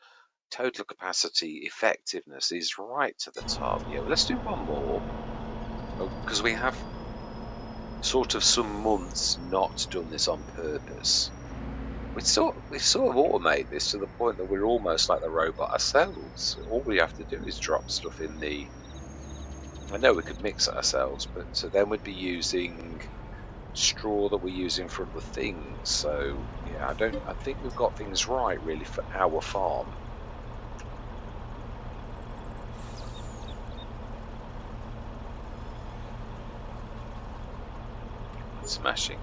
Total capacity effectiveness is right to the top. Yeah, well, let's do one more, because we have sort of some months not done this on purpose. We sort of automate this to the point that we're almost like the robot ourselves. All we have to do is drop stuff in the... I know we could mix it ourselves, but then we'd be using straw that we're using for other things. So yeah, I think we've got things right really for our farm. Smashing.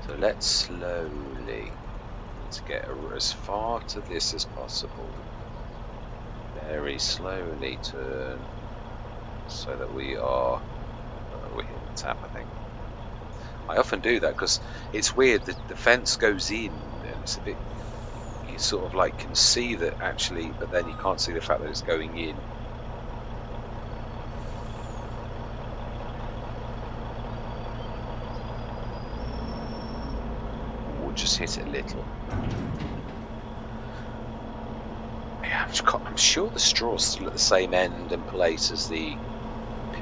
So let's slowly get as far to this as possible. Very slowly turn so that we are... we hit the tap, I think. I often do that because it's weird that the fence goes in and it's a bit... You sort of like can see that actually, but then you can't see the fact that it's going in. Just hit it a little. Yeah, I'm sure the straw's still at the same end and place as the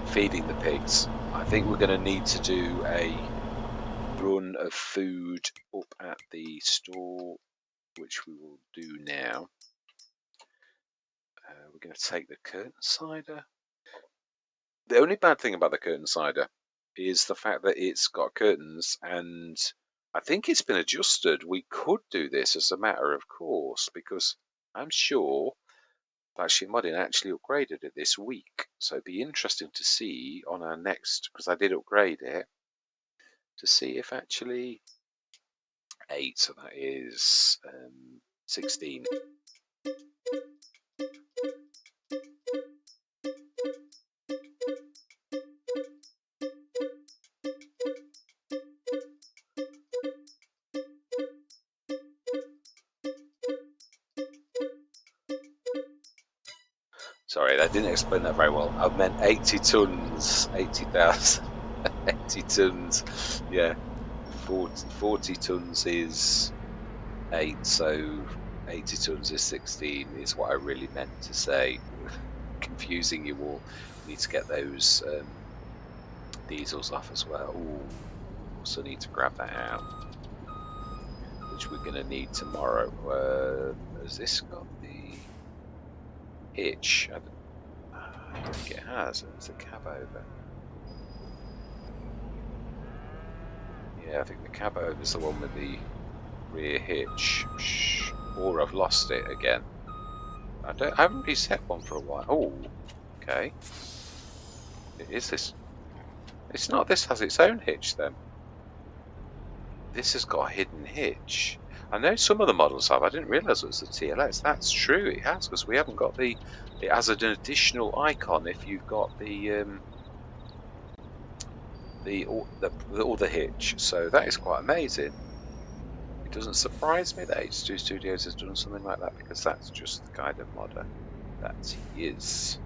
feeding the pigs. I think we're going to need to do a run of food up at the store, which we will do now. We're going to take the curtain cider. The only bad thing about the curtain cider is the fact that it's got curtains, and I think it's been adjusted. We could do this as a matter of course, because I'm sure that Modding actually upgraded it this week. So it'd be interesting to see on our next, because I did upgrade it, to see if actually 8, so that is 16. Sorry, I didn't explain that very well. I meant 80 tons, 80,000, 80 tons. Yeah, 40 tons is 8, so 80 tons is 16 is what I really meant to say. Confusing you all. We need to get those diesels off as well. Ooh, also need to grab that out, which we're going to need tomorrow. Has this got the hitch? I don't think it has. It's a cab over. Yeah, I think the cab over is the one with the rear hitch. Or I've lost it again. I haven't reset one for a while. Oh, okay. Is this? It's not. This has its own hitch then. This has got a hidden hitch. I know some of the models have. I didn't realise it was the TLX. That's true. It has, because we haven't got the. It has an additional icon if you've got the other hitch. So that is quite amazing. It doesn't surprise me that H2 Studios has done something like that, because that's just the kind of modder that he is.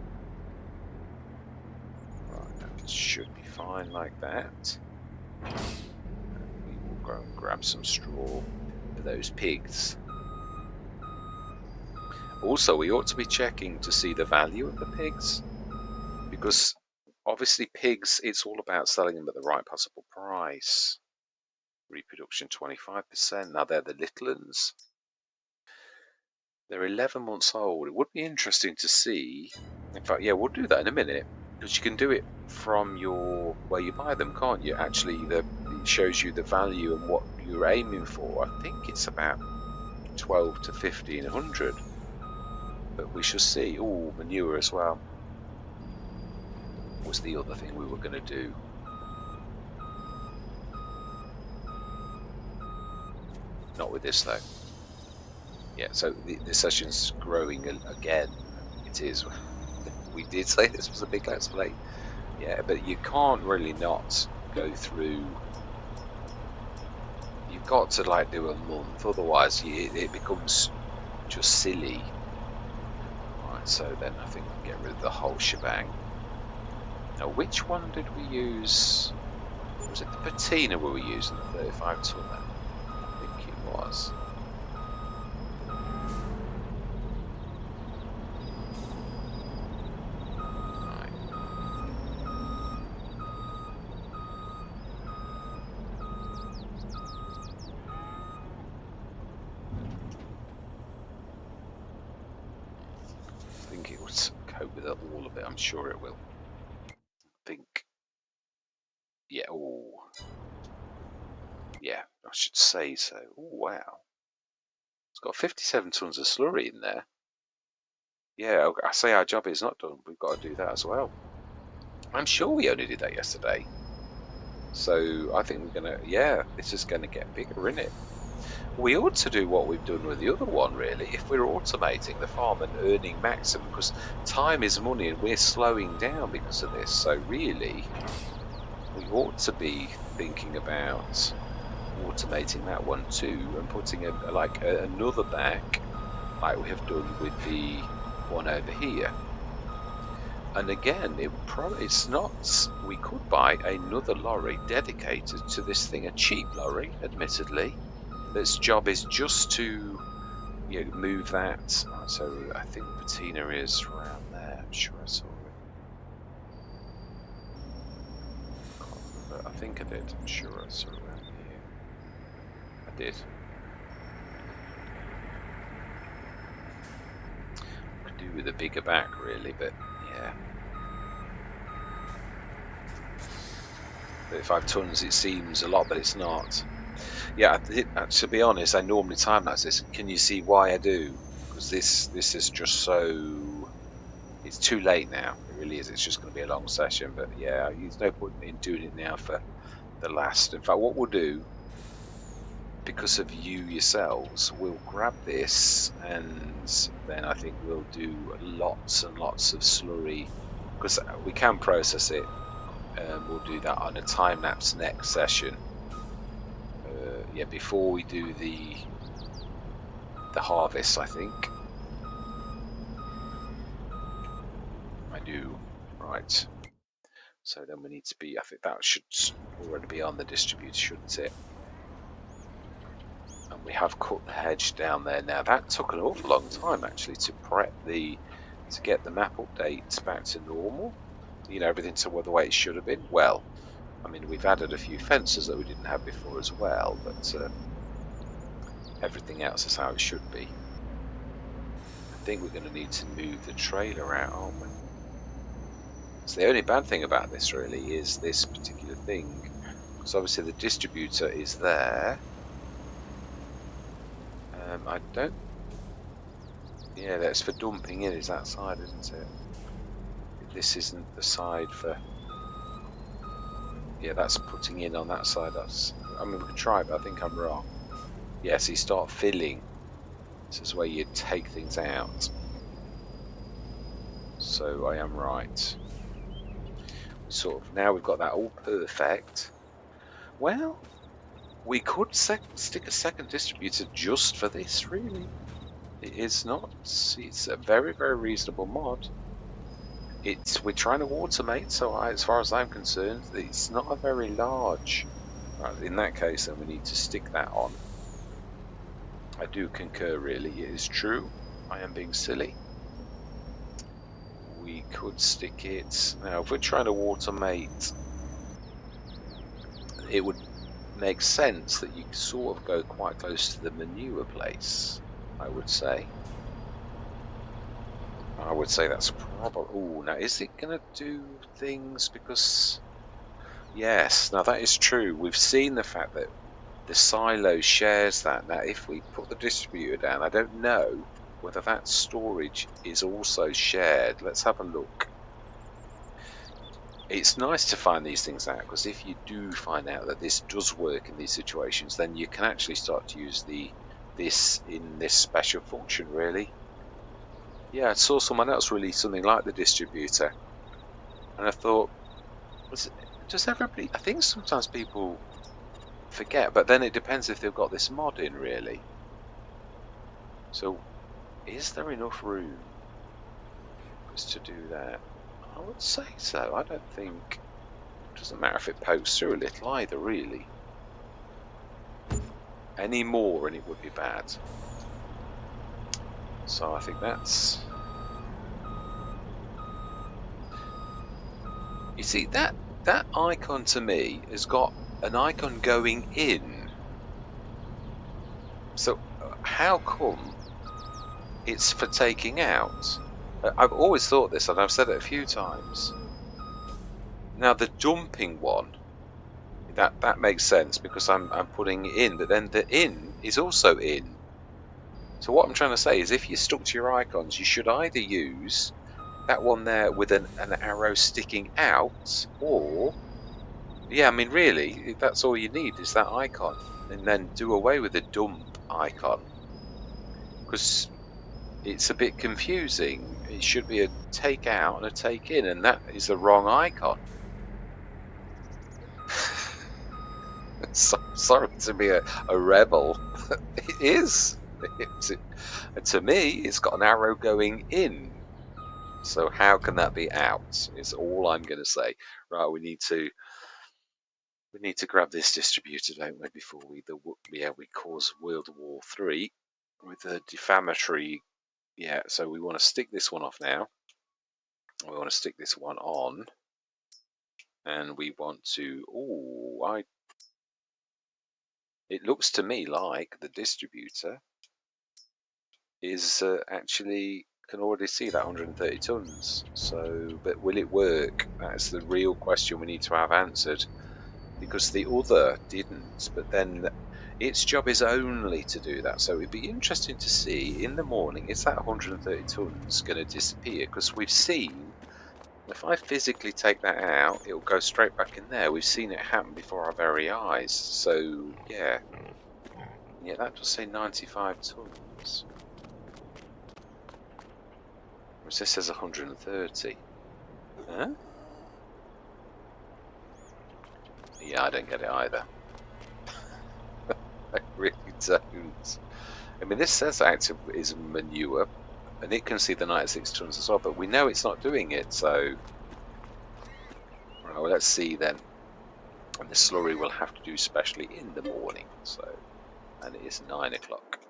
Right, that should be fine like that. And we will go and grab some straw for those pigs. Also, we ought to be checking to see the value of the pigs, because obviously pigs, it's all about selling them at the right possible price. Reproduction 25%. Now they're the little ones. They're 11 months old. It would be interesting to see. In fact, yeah, we'll do that in a minute, because you can do it from your where you buy them, can't you? Actually, it shows you the value and what you're aiming for. I think it's about 12 to 1500, but we shall see. Oh, manure as well was the other thing we were going to do. Not with this though. Yeah, so the session's growing again. It is. We did say this was a big let's play. Yeah, but you can't really not go through. You've got to like do a month, otherwise it becomes just silly. Right, so then I think we can get rid of the whole shebang. Now, which one did we use? Was it the patina we were using, the 35 ton? I think it was. I think it would cope with all of it. I'm sure it will. I think. Yeah. Oh. Yeah. I should say so. Oh, wow. It's got 57 tons of slurry in there. Yeah. I say our job is not done. We've got to do that as well. I'm sure we only did that yesterday. So I think we're gonna. Yeah. This is gonna get bigger, isn't it? We ought to do what we've done with the other one, really, if we're automating the farm and earning maximum, because time is money and we're slowing down because of this. So really, we ought to be thinking about automating that one too, and putting another back, like we have done with the one over here. And again, it's not. We could buy another lorry dedicated to this thing, a cheap lorry, admittedly. Its job is just to move that. So I think patina is around there. I'm sure I saw it. I can't remember. I think I did. I'm sure I saw it around here. I did. Could do with a bigger back, really, but yeah. 35 tons, it seems a lot, but it's not. Yeah, to be honest, I normally time lapse this. Can you see why I do? Because this is just so. It's too late now. It really is. It's just going to be a long session. But yeah, there's no point in doing it now for the last. In fact, what we'll do, because of you yourselves, we'll grab this, and then I think we'll do lots and lots of slurry, because we can process it. We'll do that on a time lapse next session. Yeah, before we do the harvest, I think. I do. Right. So then we need to be, I think that should already be on the distributor, shouldn't it? And we have cut the hedge down there. Now that took an awful long time actually to get the map updates back to normal. Everything to the way it should have been. Well, I mean, we've added a few fences that we didn't have before as well, but everything else is how it should be. I think we're going to need to move the trailer out, aren't we? So the only bad thing about this really is this particular thing, because obviously the distributor is there. I don't. Yeah, that's for dumping in. Is that side, isn't it? This isn't the side for. Yeah, that's putting in on that side. I mean, we can try, but I think I'm wrong. Yes, you start filling. This is where you take things out. So I am right. Sort of now we've got that all perfect. Well, We could stick a second distributor just for this, really. It is not. It's a very, very reasonable mod. We're trying to automate, so as far as I'm concerned, it's not a very large. Right, in that case, then we need to stick that on. I do concur, really. It is true. I am being silly. We could stick it. Now, if we're trying to automate, it would make sense that you sort of go quite close to the manure place, I would say. I would say that's probably... Oh, now is it going to do things because... Yes, now that is true. We've seen the fact that the silo shares that. Now, if we put the distributor down, I don't know whether that storage is also shared. Let's have a look. It's nice to find these things out, because if you do find out that this does work in these situations, then you can actually start to use this in this special function, really. Yeah, I saw someone else release something like the distributor, and I thought, does everybody... I think sometimes people forget, but then it depends if they've got this mod in, really. So, is there enough room for us to do that? I would say so. I don't think... It doesn't matter if it pokes through a little either, really. Any more and it would be bad. So I think that's... You see, that icon to me has got an icon going in. So how come it's for taking out? I've always thought this, and I've said it a few times. Now the dumping one, that makes sense because I'm putting it in, but then the in is also in. So what I'm trying to say is, if you're stuck to your icons, you should either use that one there with an arrow sticking out, or... Yeah, I mean, really, that's all you need is that icon, and then do away with the dump icon, because it's a bit confusing. It should be a take out and a take in, and that is the wrong icon. Sorry to be a rebel. It is. To me, it's got an arrow going in. So how can that be out? Is all I'm going to say. Right, we need to grab this distributor, don't we, before we cause World War III with the defamatory. Yeah, so we want to stick this one off now. We want to stick this one on, and we want to. It looks to me like the distributor is actually can already see that 130 tons. So, but will it work? That's the real question we need to have answered. Because the other didn't, but then its job is only to do that. So it'd be interesting to see in the morning, is that 130 tons going to disappear? Because we've seen, if I physically take that out, it'll go straight back in there. We've seen it happen before our very eyes. So yeah, that does say 95 tons. Whereas this says 130. Huh? Yeah, I don't get it either. I really don't. I mean, this says active is manure, and it can see the 96 tons as well, but we know it's not doing it, so... Right, well, let's see then. And the slurry will have to do specially in the morning, so... And it is 9 o'clock.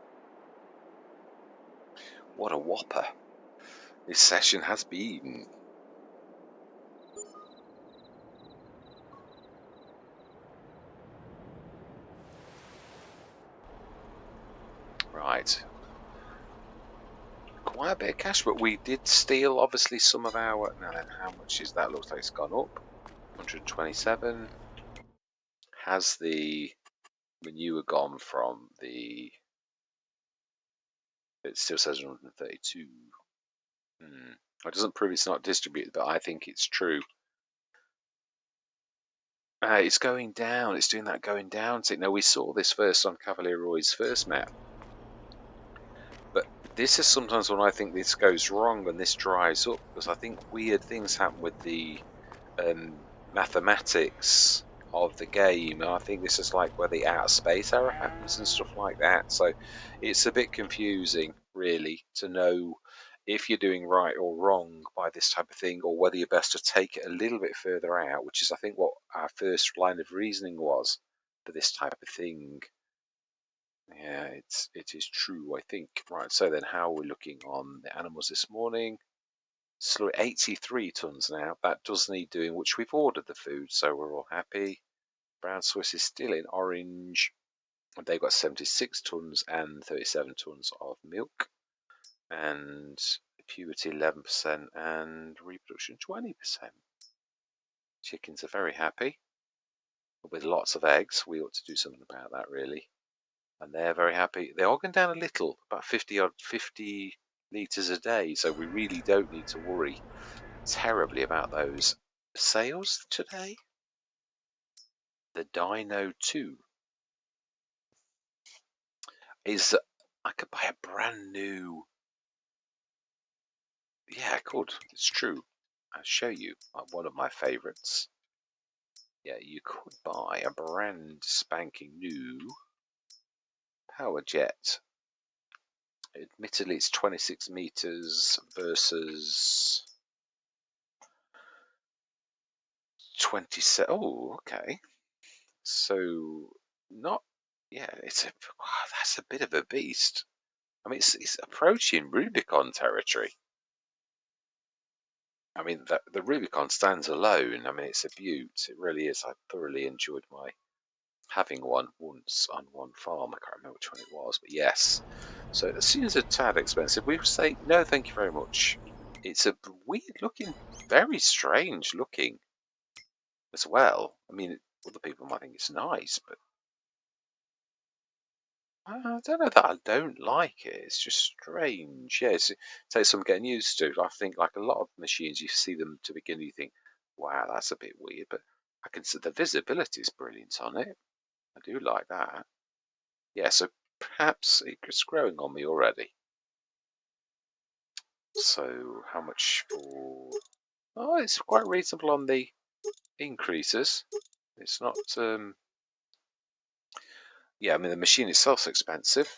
What a whopper this session has been. Right. Quite a bit of cash, but we did steal, obviously, some of our... Now then, how much is that? Looks like it's gone up. 127. Has the manure gone from the... It still says 132. It doesn't prove it's not distributed, but I think it's true. It's going down. It's doing that going down thing. Now, we saw this first on Cavalier Roy's first map. But this is sometimes when I think this goes wrong and this dries up, because I think weird things happen with the mathematics of the game. And I think this is like where the outer space error happens and stuff like that. So it's a bit confusing, really, to know if you're doing right or wrong by this type of thing, or whether you're best to take it a little bit further out, which is, I think, what our first line of reasoning was for this type of thing. Yeah, it is true, I think. Right, so then how are we looking on the animals this morning? So 83 tons now. That does need doing, which we've ordered the food, so we're all happy. Brown Swiss is still in orange. They've got 76 tons and 37 tons of milk. And puberty 11% and reproduction 20%. Chickens are very happy with lots of eggs. We ought to do something about that, really. And they're very happy. They are going down a little, about 50 litres a day, so we really don't need to worry terribly about those. Sales today? The Dino 2 is, I could buy a brand new, yeah, I could, it's true. I'll show you one of my favourites. Yeah, you could buy a brand spanking new power jet. Admittedly, it's 26 meters versus 27. Oh, okay. So, not, yeah, wow, that's a bit of a beast. I mean, it's approaching Rubicon territory. I mean, the Rubicon stands alone. I mean, it's a beaut. It really is. I thoroughly enjoyed my having one once on one farm. I can't remember which one it was, but yes. So as soon as a tad expensive, we say no, thank you very much. It's a weird looking, very strange looking as well. I mean, other people might think it's nice, but I don't know that I don't like it. It's just strange. Yeah, it takes some getting used to. I think like a lot of machines, you see them to begin, you think, wow, that's a bit weird, but I can see the visibility is brilliant on it. I do like that. Yeah, so perhaps it's growing on me already. So how much for? Oh, it's quite reasonable on the increases. It's not. Yeah, I mean the machine itself's expensive.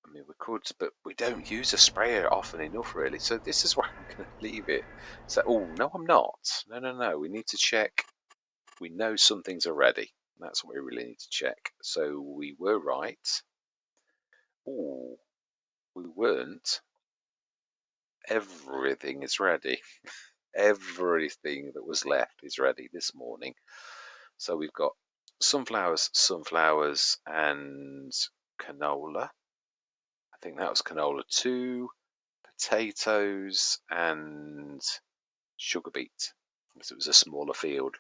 I mean we could, but we don't use a sprayer often enough, really. So this is where I'm going to leave it. So, oh no, I'm not. No, no, no. We need to check. We know some things are ready. That's what we really need to check. So we were right. Oh, we weren't. Everything is ready. Everything that was left is ready this morning. So we've got sunflowers, and canola. I think that was canola 2, potatoes, and sugar beet, because it was a smaller field.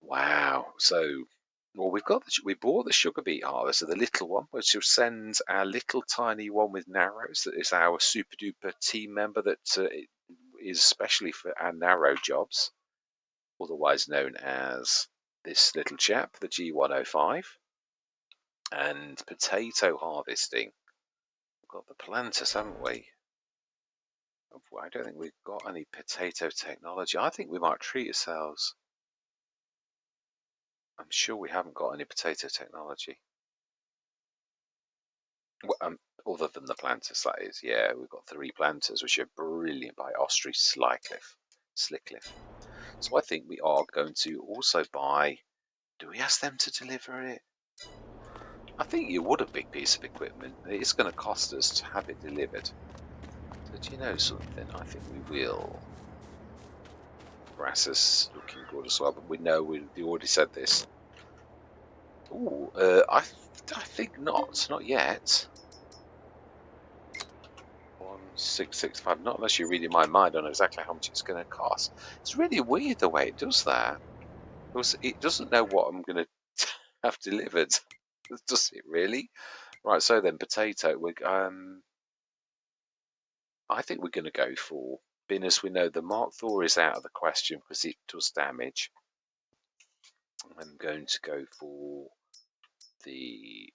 Wow. So, well, we bought the sugar beet harvester, the little one, which will send our little tiny one with narrows. That is our super duper team member that is especially for our narrow jobs, otherwise known as this little chap, the G105, and potato harvesting. We've got the planters, haven't we? I don't think we've got any potato technology. I think we might treat ourselves. I'm sure we haven't got any potato technology. Well, other than the planters, that is. Yeah, we've got 3 planters, which are brilliant by Ostrich Slickcliffe. So I think we are going to also buy. Do we ask them to deliver it? I think you would a big piece of equipment. It's going to cost us to have it delivered. So do you know something? I think we will. Brass is looking good as well, but we know we already said this. Ooh, I think not yet. 1665. Not unless you're reading my mind on exactly how much it's going to cost. It's really weird the way it does that. It doesn't know what I'm going to have delivered. Does it really? Right. So then, potato. I think we're going to go for. Being as we know, the Mark Thor is out of the question because it does damage. I'm going to go for the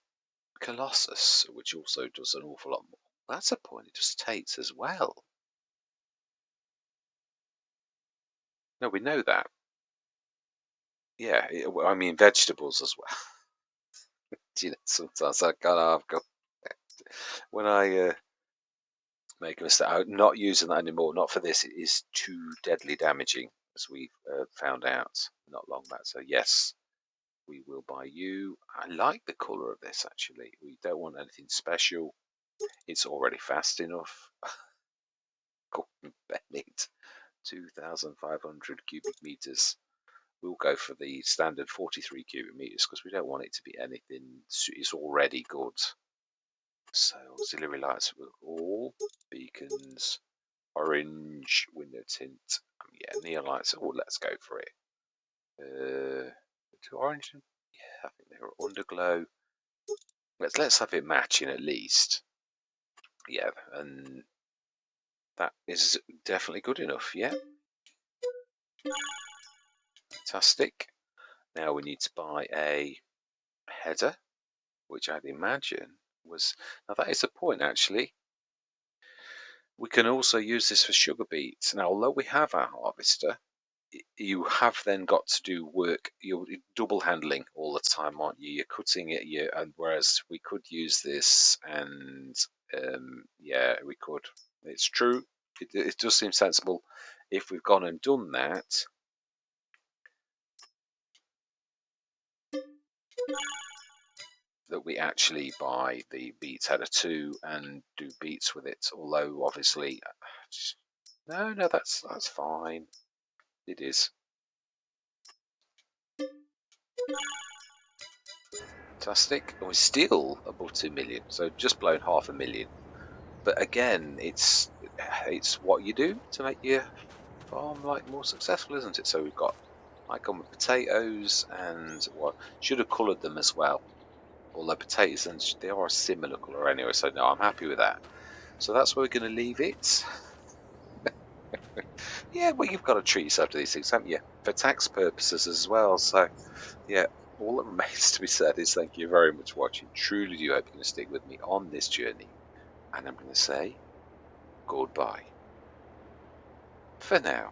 Colossus, which also does an awful lot more. That's a point. It just takes as well. No, we know that. Yeah, I mean vegetables as well. You know, sometimes I can't. I've got when I make a mistake. I'm not using that anymore. Not for this. It is too deadly damaging, as we found out not long back. So yes, we will buy you. I like the colour of this actually. We don't want anything special. It's already fast enough. Gordon Bennett, 2,500 cubic meters. We'll go for the standard 43 cubic meters because we don't want it to be anything. It's already good. So auxiliary lights with all beacons, orange window tint. Yeah, neon lights. Oh, let's go for it. To orange. Yeah, I think they're underglow. Let's have it matching at least. Yeah, and that is definitely good enough. Yeah, fantastic. Now we need to buy a header, which I'd imagine was. Now that is a point actually. We can also use this for sugar beets. Now, although we have our harvester, you have then got to do work. You're double handling all the time, aren't you? You're cutting it, and whereas we could use this, and yeah, we could. It's true. It does seem sensible if we've gone and done that. That we actually buy the beets header 2 and do beets with it. Although obviously, no, that's fine. It is. Fantastic. And we're still above 2 million, so just blown 500,000. But again, it's what you do to make your farm like more successful, isn't it? So we've got icon with potatoes, and what should have coloured them as well. Although potatoes and they are a similar colour anyway, so no, I'm happy with that. So that's where we're going to leave it. Yeah, well, you've got to treat yourself to these things, haven't you? For tax purposes as well. So, yeah, all that remains to be said is thank you very much for watching. Truly do hope you're going to stick with me on this journey. And I'm going to say goodbye for now.